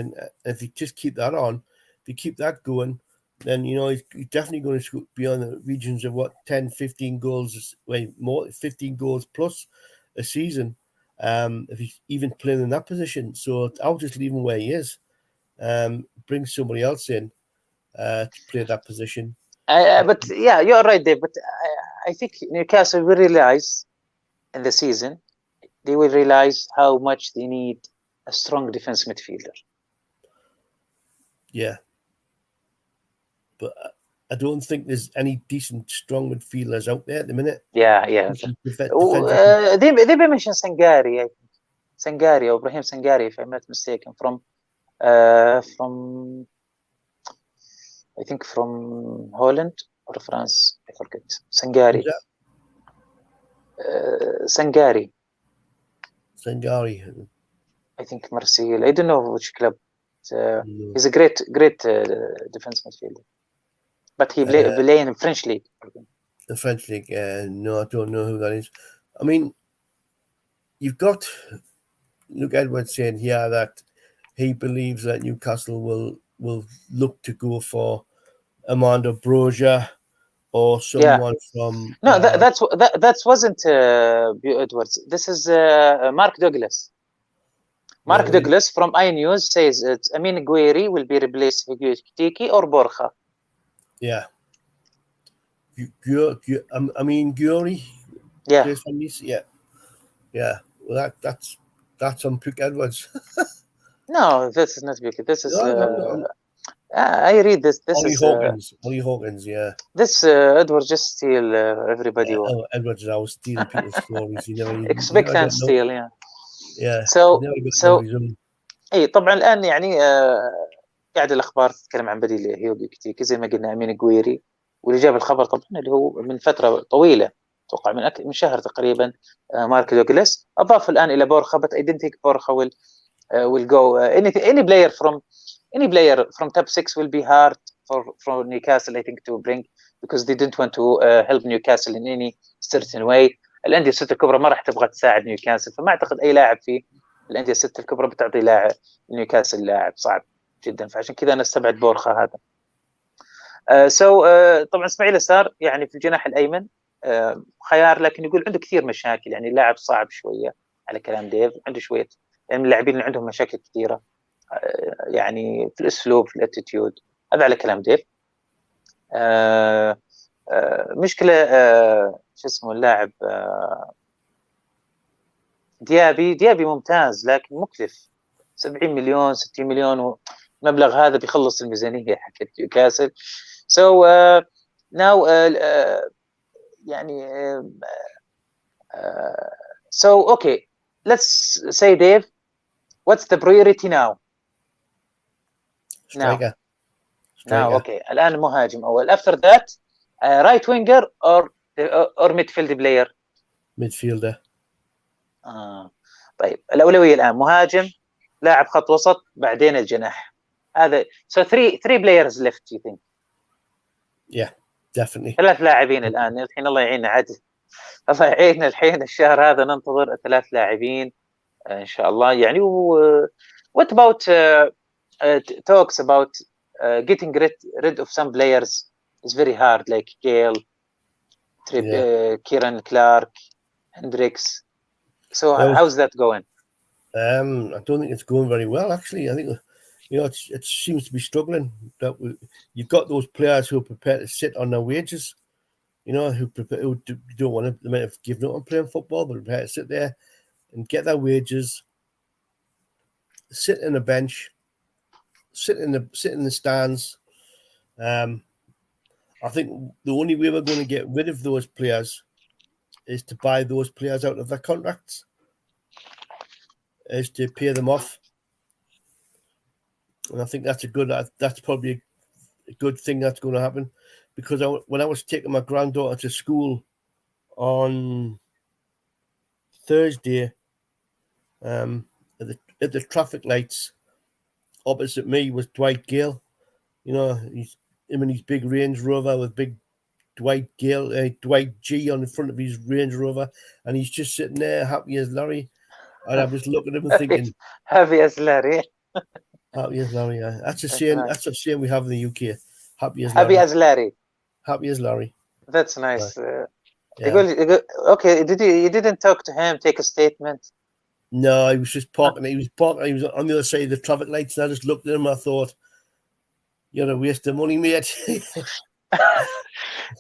in. If you just keep that on, if you keep that going, then you know he's definitely going to be on the regions of what 10, 15 goals, more 15 goals plus a season. If he's even playing in that position, so I'll just leave him where he is. Bring somebody else in to play that position. But yeah, you're right, Dave. But I think Newcastle will realize in the season, they will realize how much they need a strong defense midfielder. Yeah. But I don't think there's any decent strong midfielders out there at the minute. Yeah. They mentioned Sangari, I think. Sangari or Ibrahim Sangari, if I'm not mistaken, from I think from Holland or France, I forget. Sangari. Sangari. I think Marseille. I don't know which club. He's a great defense midfielder. But he play in the French league. The French league, no, I don't know who that is. I mean, you've got Luke Edwards saying here that he believes that Newcastle will look to go for Armando Broja or someone from. No, that wasn't Edwards. This is Mark Douglas. Mark Douglas from iNews says it's Amin Gueri will be replaced with Tiki or Borja. Yeah. Amin Gueri. Yeah. Yeah. Well, that's on Luke Edwards. No, this is not Luke. This is. I read this. This Ollie is Hawkins. Yeah. This Edwards just steal everybody. Edwards is always stealing people's stories. Expect and steal. Yeah. Yeah. So اي طبعا الان يعني قاعد الاخبار تتكلم عن بديل هيوغي كتيكي زي ما قلنا امين قويري، واللي جاب الخبر طبعا اللي هو من فتره طويله، اتوقع من شهر تقريبا، مارك دوغلاس. اضاف الان الى بورخا، but I didn't think Borja will go any player from top 6 will be hard for Newcastle I think to bring, because they didn't want to help Newcastle in any certain way. الانديه الست الكبرى ما راح تبغى تساعد نيوكاسل، فما اعتقد اي لاعب في الانديه الست الكبرى بتعطي لاعب نيوكاسل لاعب صعب جدا، فعشان كذا انا استبعد بورخا هذا. طبعا اسماعيل يسار يعني في الجناح الايمن خيار، لكن يقول عنده كثير مشاكل، يعني اللاعب صعب شويه على كلام ديف، عنده شويه يعني من اللاعبين اللي عندهم مشاكل كثيره يعني في الاسلوب في الاتيتيود، هذا على كلام ديف. مشكله شو اسمه اللاعب ديابي ممتاز لكن مكلف، 70 مليون 60 مليون، المبلغ هذا بيخلص الميزانيه حقت نيوكاسل. Now يعني okay, let's say Dave, what's the priority now? Striker. Now okay, الآن مهاجم أول. After that right winger or midfield player? midfielder. طيب الأولوية الآن مهاجم، لاعب خط وسط، بعدين الجناح. هذا so three players left you think. Yeah, definitely. 3 لاعبين الآن الحين. الله يعيننا عاد، الله يعيننا الحين الشهر هذا ننتظر 3 لاعبين إن شاء الله يعني. what about talks about getting rid of some players is very hard like Gale, Kieran Clark, Hendricks. So how's that going? I don't think it's going very well actually. I think it seems to be struggling. That you've got those players who are prepared to sit on their wages, who don't want to. They might have given up on playing football, but prepared to sit there and get their wages, sit in a bench, sit in the stands. I think the only way we're going to get rid of those players is to buy those players out of their contracts, is to pay them off. And I think that's probably a good thing that's going to happen, because when I was taking my granddaughter to school on Thursday, at the traffic lights opposite me was Dwight Gale. He's him in his big Range Rover with big Dwight G on the front of his Range Rover, and he's just sitting there happy as Larry. And I was looking at him and thinking, happy as Larry. Happy as Larry. Yeah. That's a saying. That's a saying we have in the UK. Happy as Larry. Happy as Larry. That's nice. Okay. You didn't talk to him? Take a statement? No, he was just parking. He was on the other side of the traffic lights, and I just looked at him and I thought, you're a waste of money, mate.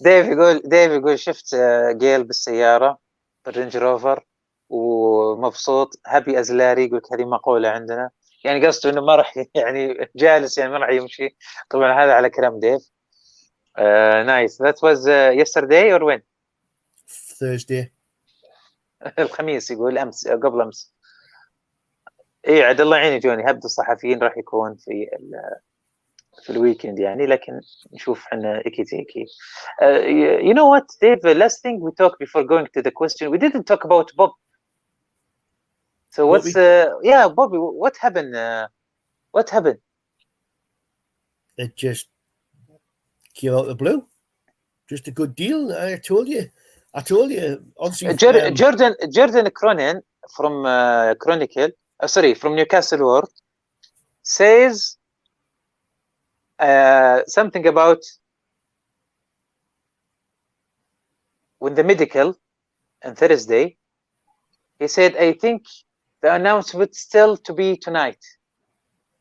ديف يقول شفت جيل بالسيارة بالرينج روفر ومبسوط هابي از لاري. يقول هذه مقولة عندنا، يعني قصده انه ما راح يعني جالس، يعني ما راح يمشي. طبعا هذا على كلام ديف. Nice. That was yesterday or when? Thursday. الخميس. يقول امس، قبل امس. ايه عاد الله يعين جوني. هبد الصحفيين راح يكون في الويكند يعني، لكن نشوف احنا ايكي تيكي. You know what, Dave? The last thing we talked before going to the question, we didn't talk about Bob. So what's Bobby? What happened? What happened? It just came out of the blue. Just a good deal. I told you. Obviously, Jordan Cronin from Chronicle, from Newcastle World, says something about when the medical on Thursday. He said, I think the announcement still to be tonight,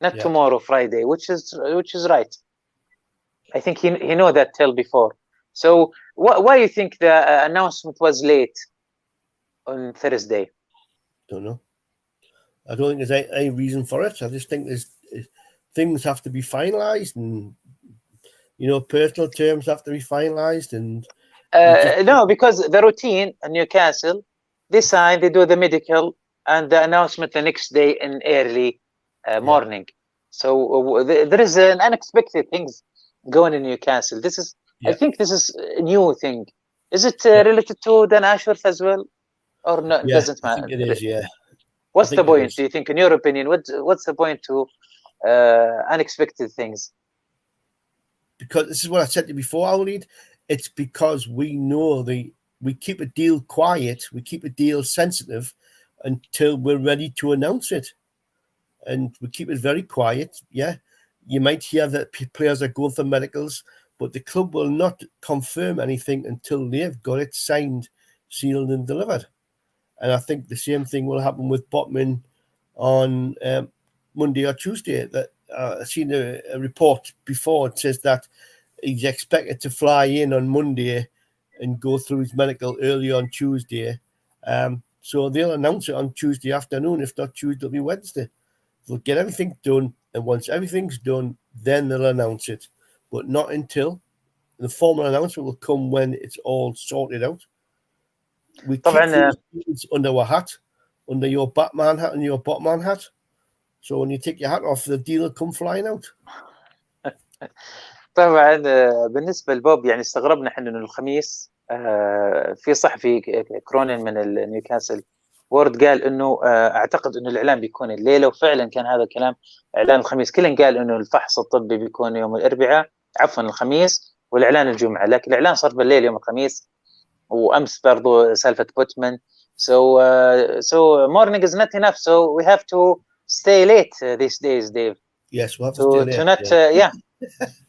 not tomorrow, Friday, which is right. I think he know that till before. So why you think the announcement was late on Thursday? Don't know. I don't think there's any reason for it. I just think things have to be finalized, and personal terms have to be finalized, and no, because the routine in Newcastle, they sign, they do the medical, and the announcement the next day in early morning. So there is an unexpected things going in Newcastle. I think this is a new thing. Is it related to Dan Ashworth as well, or no? It doesn't matter. I think it is. Yeah. What's the point? Do you think, in your opinion, what's the point to unexpected things? Because this is what I said to you before, وليد. It's because we know we keep a deal quiet, we keep a deal sensitive until we're ready to announce it, and we keep it very quiet. Yeah, you might hear that players are going for medicals, but the club will not confirm anything until they've got it signed, sealed, and delivered. And I think the same thing will happen with Botman on Monday or Tuesday. That I've seen a report before. It says that he's expected to fly in on Monday and go through his medical early on Tuesday. So they'll announce it on Tuesday afternoon. If not Tuesday, it'll be Wednesday. They'll get everything done, and once everything's done, then they'll announce it. But not until. The formal announcement will come when it's all sorted out. We keep things under our hat, under your Batman hat and your Botman hat. So when you take your hat off, the deal will come flying out. طبعا بالنسبه لبوب يعني استغربنا احنا انه الخميس في صحفي كرونين من نيوكاسل وورد قال انه اعتقد انه الاعلان بيكون الليله، وفعلا كان هذا الكلام. اعلان الخميس كلن قال انه الفحص الطبي بيكون يوم الاربعاء، عفوا الخميس، والاعلان الجمعه، لكن الاعلان صار بالليل يوم الخميس. وامس برضو سالفه بوتمان. So morning is not enough, so we have to stay late these days, Dave. Yes, we'll have to stay late. To not yeah,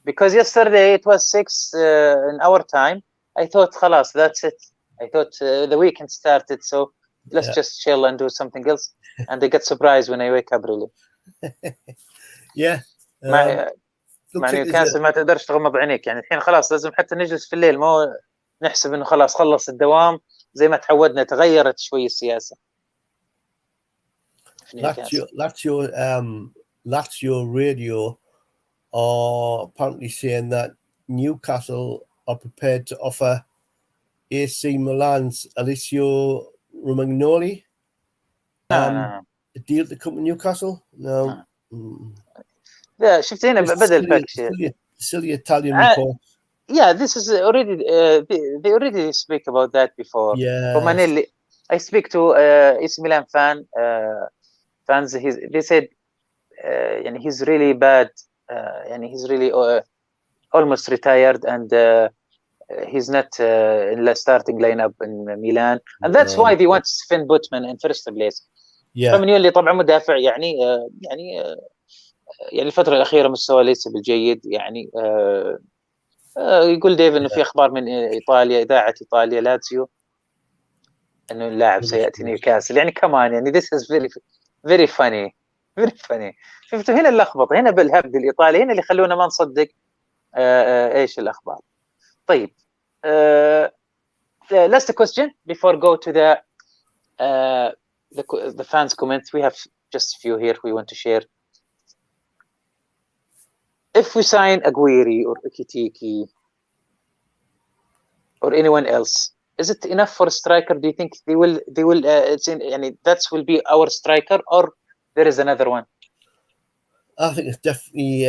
because yesterday it was 6 in our time. I thought خلاص that's it. I thought the weekend started, so let's just chill and do something else. And I get surprised when I wake up really. Yeah. مع نيوكاسل ما تقدرش تغمض عينيك يعني الحين خلاص لازم حتى نجلس في الليل، مو نحسب انه خلاص خلص الدوام زي ما تعودنا. تغيرت شوي السياسة. Lazio radio are apparently saying that Newcastle are prepared to offer AC Milan's Alessio Romagnoli a deal to come to Newcastle. No. لا شفت هنا بدأ الفاكشن. Silly Italian report. Yeah, this is already they already speak about that before. Yeah. Romanelli. I speak to AC Milan fans. They said يعني he's really bad. يعني he's really almost retired, and he's not in the starting lineup in Milan, and that's why they want to defend Botman in first place. Yeah. رومانيولي طبعا مدافع يعني يعني الفترة الأخيرة مستوى ليس بالجيد يعني. يقول ديف إنه في أخبار من إيطاليا، إذاعة إيطاليا لاتسيو، إنه اللاعب سيأتي نيوكاسل. يعني كمان يعني this is very funny. شفتوا هنا اللخبطة، هنا بالهبد الإيطالي، هنا اللي خلونا ما نصدق إيش الأخبار. طيب last question before go to the fans comments. We have just a few here we want to share. If we sign Aguirre or Ekitike or anyone else, is it enough for a striker? Do you think they will يعني that will be our striker, or there is another one? I think it's definitely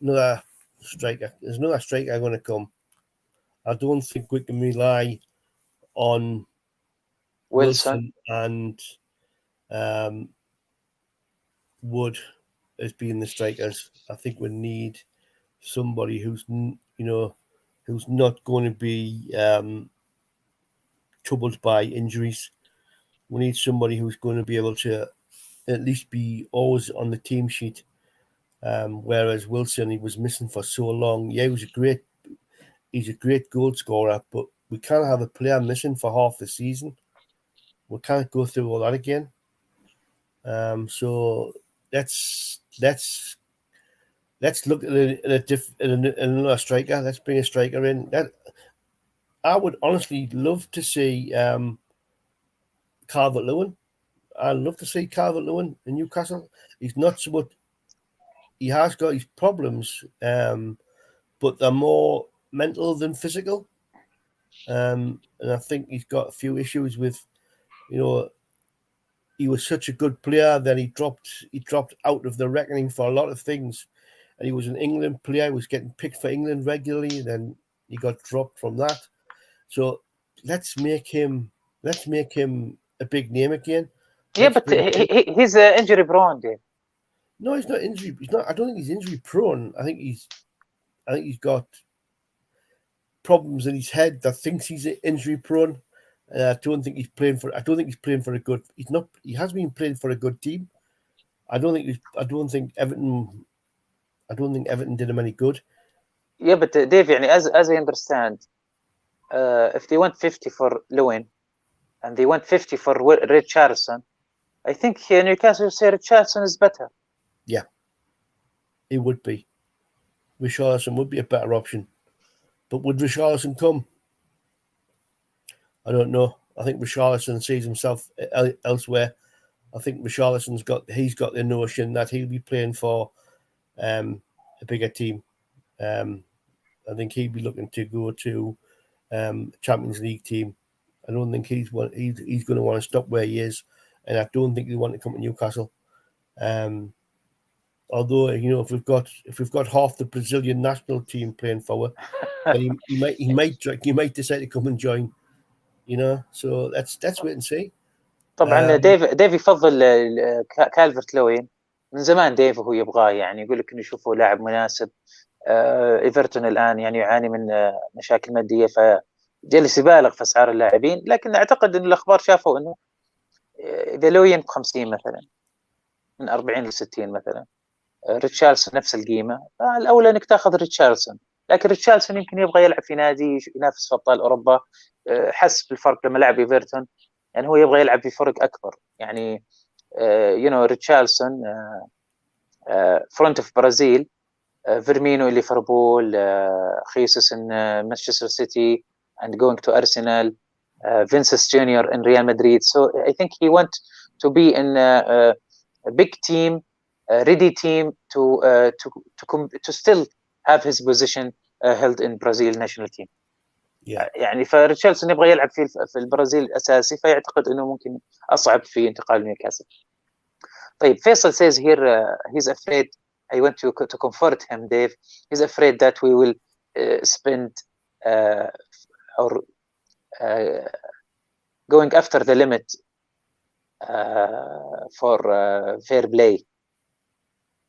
another striker. There's another striker going to come. I don't think we can rely on Wilson and Wood as being the strikers. I think we need somebody who's not going to be troubled by injuries. We need somebody who's going to be able to at least be always on the team sheet. Whereas Wilson, he was missing for so long. Yeah, he's a great goal scorer, but we can't have a player missing for half the season. We can't go through all that again. So let's look at another striker. Let's bring a striker in. That I would honestly love to see Calvert-Lewin. I'd love to see Calvert-Lewin in Newcastle. He's not so much. He has got his problems, but they're more mental than physical. And I think he's got a few issues with, he was such a good player, then he dropped out of the reckoning for a lot of things. And he was an England player, he was getting picked for England regularly, and then he got dropped from that. So let's make him a big name again. Yeah, but he's injury prone, Dave. No, he's not injury. He's not. I don't think he's injury prone. I think he's got problems in his head that thinks he's injury prone. I don't think he's playing for a good. He's not. He has been playing for a good team. I don't think Everton did him any good. Yeah, but Dave, يعني as I understand, if they want 50 for Lewin and they want 50 for Richarlison, I think Newcastle say Richarlison is better. Yeah, it would be. Richarlison would be a better option. But would Richarlison come? I don't know. I think Richarlison sees himself elsewhere. I think Richarlison's got the notion that he'll be playing for a bigger team. I think he'd be looking to go to Champions League team. I don't think he's going to want to stop where he is, and I don't think he want to come to Newcastle. Although if we've got half the Brazilian national team playing forward, then he might decide to come and join. So let's wait and see. طبعا ديف يفضل كالفرت لوين من زمان. ديف وهو يبغاه، يعني يقول لك انه يشوفه لاعب مناسب. ايفرتون الان يعني يعاني من مشاكل ماديه، فجلس يبالغ في اسعار اللاعبين. لكن اعتقد ان الاخبار شافوا انه اذا لوين ب 50 مثلا، من 40 ل 60 مثلا، ريتشارلسون نفس القيمه، فالاولى انك تاخذ ريتشارلسون. لكن ريتشارلسون يمكن يبغى يلعب في نادي ينافس في ابطال اوروبا. حس بالفرق لما لعب ايفرتون، يعني هو يبغى يلعب في فرق اكبر. يعني ريتشارلسون فرونت في برازيل، فيرمينو ليفربول، خيسوس in Manchester City and going to Arsenal, Vinicius Junior in Real Madrid. So I think he want to be in a big team, a ready team to still have his position held in Brazil national team. Yeah. يعني فريتشارلسون يبغى يلعب في البرازيل الأساسي، فيعتقد إنه ممكن أصعب في انتقال نيوكاسل. طيب فيصل says here he's afraid. I want to comfort him, Dave. He's afraid that we will spend or going after the limit for fair play,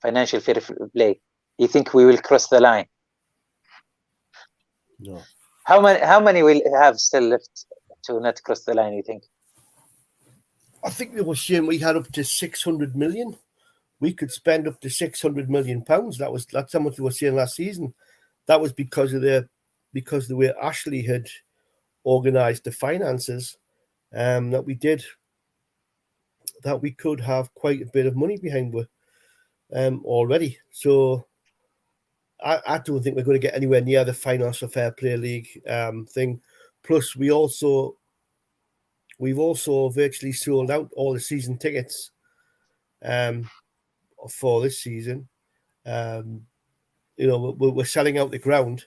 financial fair play. You think we will cross the line? No. How many will have still left to not cross the line, you think? I think they were saying we had up to 600 million. We could spend up to 600 million pounds. That's how much they were saying last season. That was because of the way Ashley had organised the finances, that we did, that we could have quite a bit of money behind with already. So I don't think we're going to get anywhere near the Financial Fair Play League thing. Plus, we've also virtually sold out all the season tickets for this season. We're selling out the ground,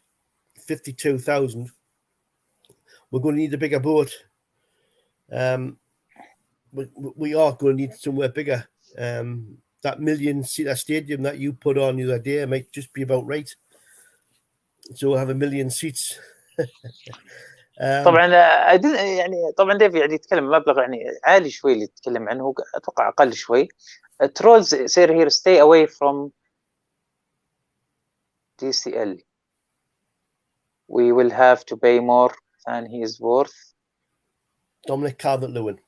52,000. We're going to need a bigger boat. We are going to need somewhere bigger. That 1,000,000-seater stadium that you put on the other day might just be about right. So we'll have 1,000,000 seats. طبعا يعني طبعا ديف يعني يتكلم مبلغ يعني عالي شوي اللي يتكلم عنه، اتوقع اقل شوي. Trolls say here stay away from DCL. We will have to pay more than he is worth. Dominic Calvert-Lewin.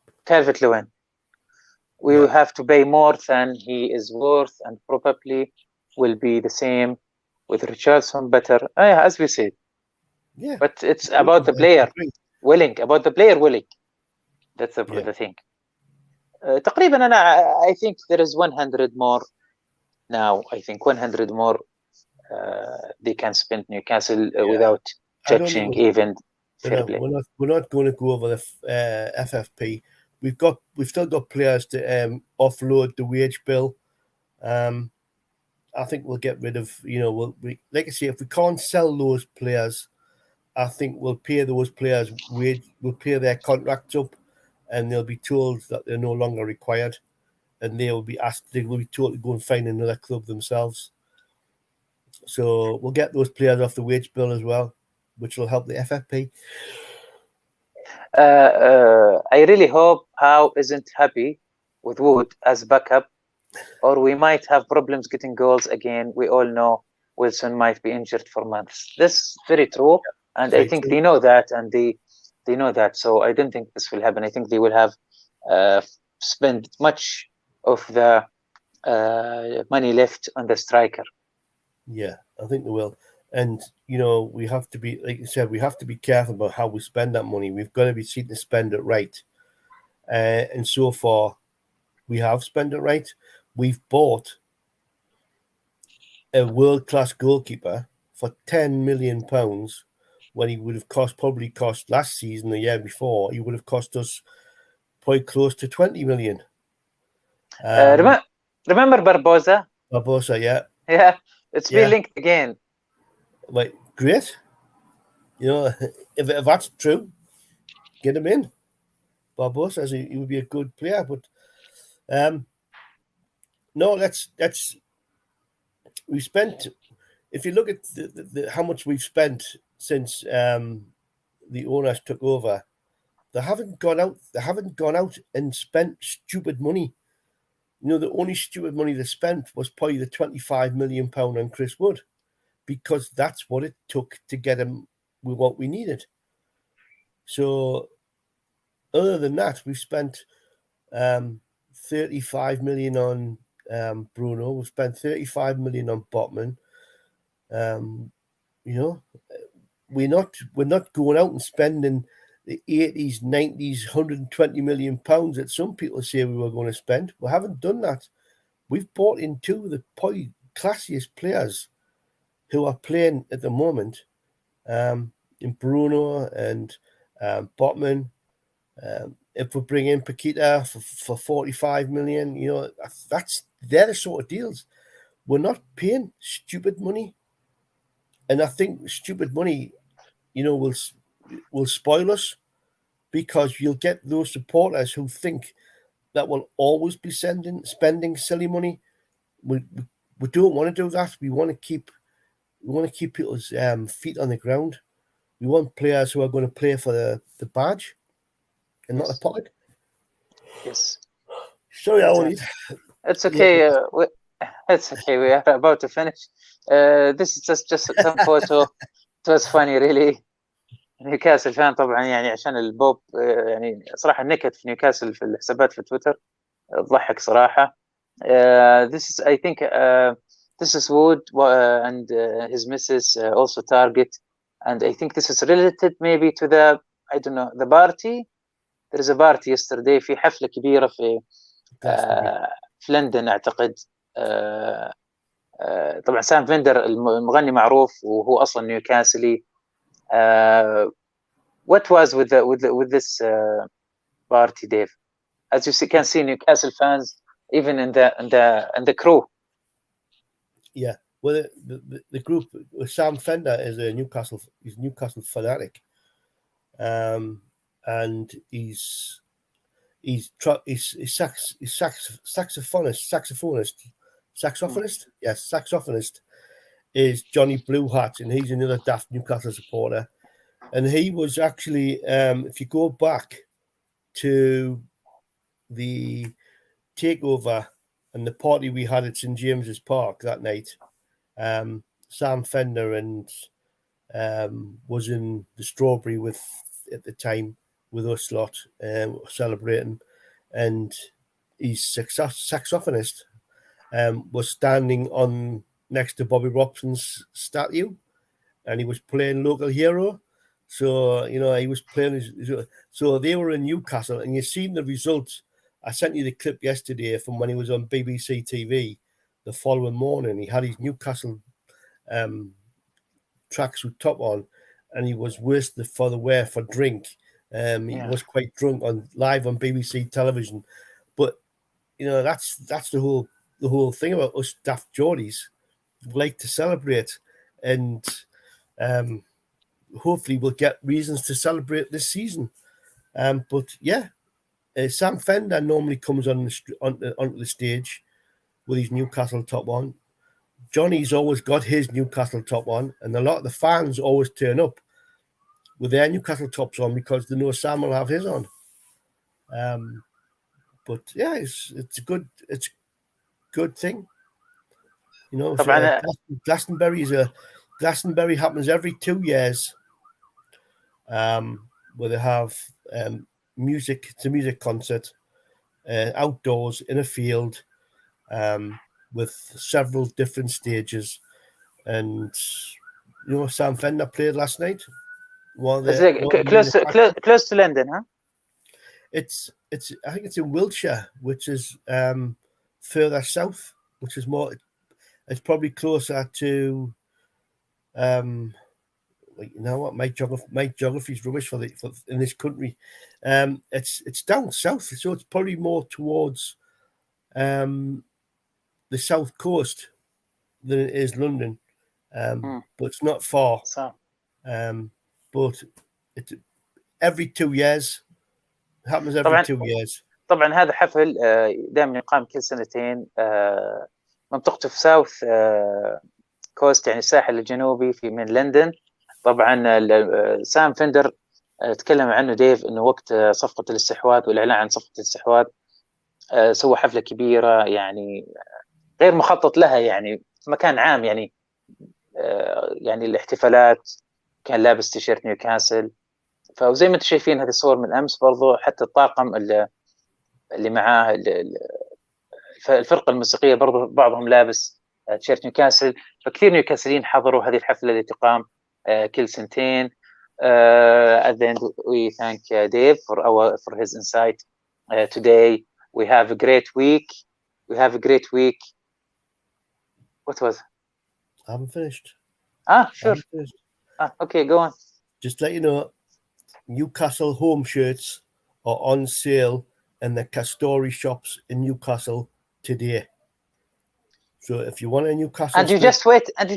We will have to pay more than he is worth, and probably will be the same with Richardson better. As we said. Yeah. But it's about the player willing. That's the thing. تقريبا I think there is 100 more now. I think 100 more they can spend Newcastle without judging even fair play. We're not going to go over the FFP. We've still got players to offload the wage bill. I think we'll get rid of, like I say, if we can't sell those players, I think we'll pay those players wage. We'll pay their contracts up, and they'll be told that they're no longer required, and they will be told to go and find another club themselves. So we'll get those players off the wage bill as well, which will help the FFP. I really hope Howe isn't happy with Wood as backup, or we might have problems getting goals again. We all know Wilson might be injured for months. This is very true, and I think they know that, and they know that. So I don't think this will happen. I think they will have spent much of the money left on the striker. Yeah, I think they will. And, we have to be, like you said, we have to be careful about how we spend that money. We've got to be seen to spend it right. And so far, we have spent it right. We've bought a world-class goalkeeper for £10 million when he would have probably cost last season, the year before, he would have cost us probably close to 20 million. Remember Barbosa? Barbosa, yeah. Yeah, it's been linked again. Like, great. If that's true, get him in. Barbosa, he would be a good player. But no, let's we spent. If you look at how much we've spent since the owners took over, they haven't gone out. They haven't gone out and spent stupid money. The only stupid money they spent was probably the £25 million on Chris Wood, because that's what it took to get him with what we needed. So, other than that, we've spent 35 million on Bruno. We've spent 35 million on Botman. We're not going out and spending the 80s, 90s, 120 million pounds that some people say we were going to spend. We haven't done that. We've bought in two of the probably classiest players who are playing at the moment, in Bruno and Botman. If we bring in Paquita for 45 million, they're the sort of deals. We're not paying stupid money, and I think stupid money, will spoil us, because you'll get those supporters who think that we'll always be spending silly money. We don't want to do that. We want to keep people's feet on the ground. We want players who are going to play for the badge and not the pocket. Yes. Sorry, وليد. It's okay. It's okay. We are about to finish. This is just some photo. It was funny, really. نيوكاسل فان طبعا، يعني عشان البوب، يعني صراحة نكت في نيوكاسل في الحسابات في تويتر، ضحك صراحة. This is, I think, this is Wood and his missus also Target, and I think this is related maybe to I don't know, the party. There is a party yesterday في حفلة كبيرة في لندن أعتقد. طبعا سام فيندر المغني معروف وهو أصلا نيوكاسلي. What was with this party, Dave? As you can see, Newcastle fans, even in the crew. Yeah, well, the group, Sam Fender is a Newcastle fanatic, and he's saxophonist is Johnny Blue Hat, and he's another daft Newcastle supporter. And he was actually, if you go back to the takeover and the party we had at St James's Park that night, Sam Fender and was in the Strawberry at the time with us lot, celebrating, and his saxophonist was standing on next to Bobby Robson's statue, and he was playing Local Hero. So, he was playing. So they were in Newcastle, and you've seen the results. I sent you the clip yesterday from when he was on BBC TV the following morning. He had his Newcastle tracksuit top on, and he was worse for the wear for drink. He was quite drunk live on BBC television. But, that's the whole thing about us daft Geordies. We like to celebrate, and hopefully we'll get reasons to celebrate this season. But yeah, Sam Fender normally comes onto the stage with his Newcastle top on. Johnny's always got his Newcastle top on, and a lot of the fans always turn up with their Newcastle tops on because they know Sam will have his on. But yeah, it's a good thing. Glastonbury happens every 2 years. Where they have it's a music concert outdoors in a field with several different stages, and Sam Fender played last night. Close to London, huh? It's I think it's in Wiltshire, which is further south, which is more. It's probably closer to. What my geography is rubbish for in this country. It's down south, so it's probably more towards the south coast than it is London. But it's not far. But it's every 2 years. It happens every 2 years. طبعا هذا حفل دائما يقام كل سنتين. منطقته في ساوث كوست، يعني الساحل الجنوبي في من لندن. طبعا سام فندر تكلم عنه ديف انه وقت صفقه الاستحواذ والاعلان عن صفقه الاستحواذ سوى حفله كبيره يعني غير مخطط لها، يعني في مكان عام، يعني يعني الاحتفالات كان لابس تيشيرت نيوكاسل. فزي ما انتم شايفين هذه الصور من امس برضو، حتى الطاقم اللي معاه الفرقه الموسيقيه برضو بعضهم لابس تيشيرت نيوكاسل. فكثير نيوكاسليين حضروا هذه الحفله اللي تقام كل سنتين. At the end, we thank Dave for his insight today. We have a great week. We have a great week. What was? I haven't finished. Sure. Finished. Okay, go on. Just let you know, Newcastle home shirts are on sale in the Castori shops in Newcastle today. So if you want a Newcastle, and you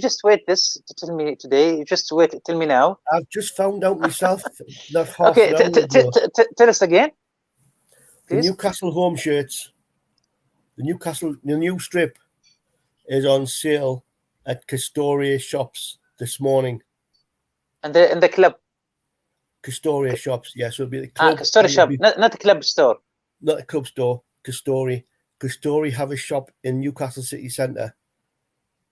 just wait this to tell me today. You just wait. Tell me now. I've just found out myself. Not half Okay, an hour ago. tell us again. The Newcastle home shirts, the new strip, is on sale at Castoria shops this morning. And the club. Castoria shops, yeah. So it'll be the club. Castoria shop, not the club store. Not a club store. Castoria. Castoria have a shop in Newcastle City Centre.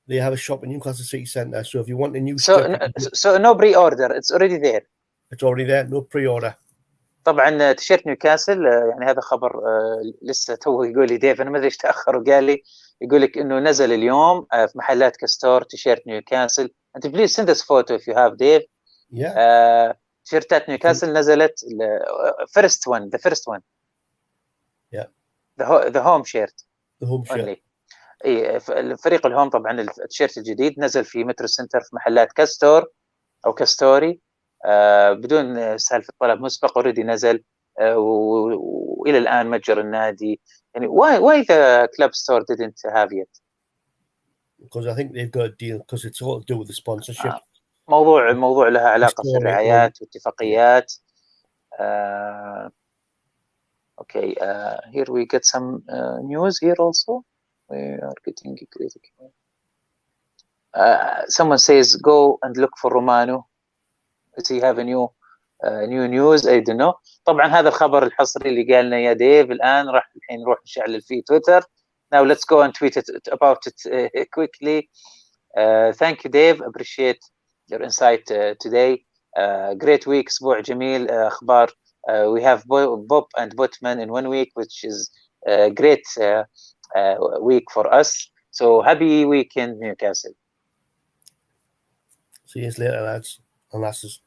They have a shop in Newcastle City Centre. So if you want a new strip, so no pre-order. It's already there. It's already there. No pre-order. طبعا تيشيرت نيوكاسل، يعني هذا خبر لسه تو يقول لي ديف، انا ما ادري ايش تاخر، وقال لي يقول لك انه نزل اليوم في محلات كاستور تيشيرت نيوكاسل. انت بليز send us photo if you have Dave. Yeah. تيشيرتات نيوكاسل نزلت the first one. Yeah. the home shirt. The home shirt. Only. الفريق الهوم طبعا التيشيرت الجديد نزل في مترو سنتر في محلات كاستور او كاستوري بدون سالفه طلب مسبق، اوريدي نزل والى الان متجر النادي. يعني why the club store didn't have yet? Because I think they've got a deal, because it's all to do with the sponsorship. موضوع لها علاقه في الرعايات والاتفاقيات. Okay, here we get some news here also. We are getting great. Someone says go and look for Romano. Does he have a new news? I don't know. طبعا هذا الخبر الحصري اللي قالنا يا ديف الآن الحين نروح نشعل في تويتر. Now let's go and tweet about it quickly. Thank you Dave. Appreciate your insight today. Great week. أسبوع جميل. أخبار. We have Bob and Botman in 1 week, which is a great week for us. So happy weekend, Newcastle. See you later, lads and lasses.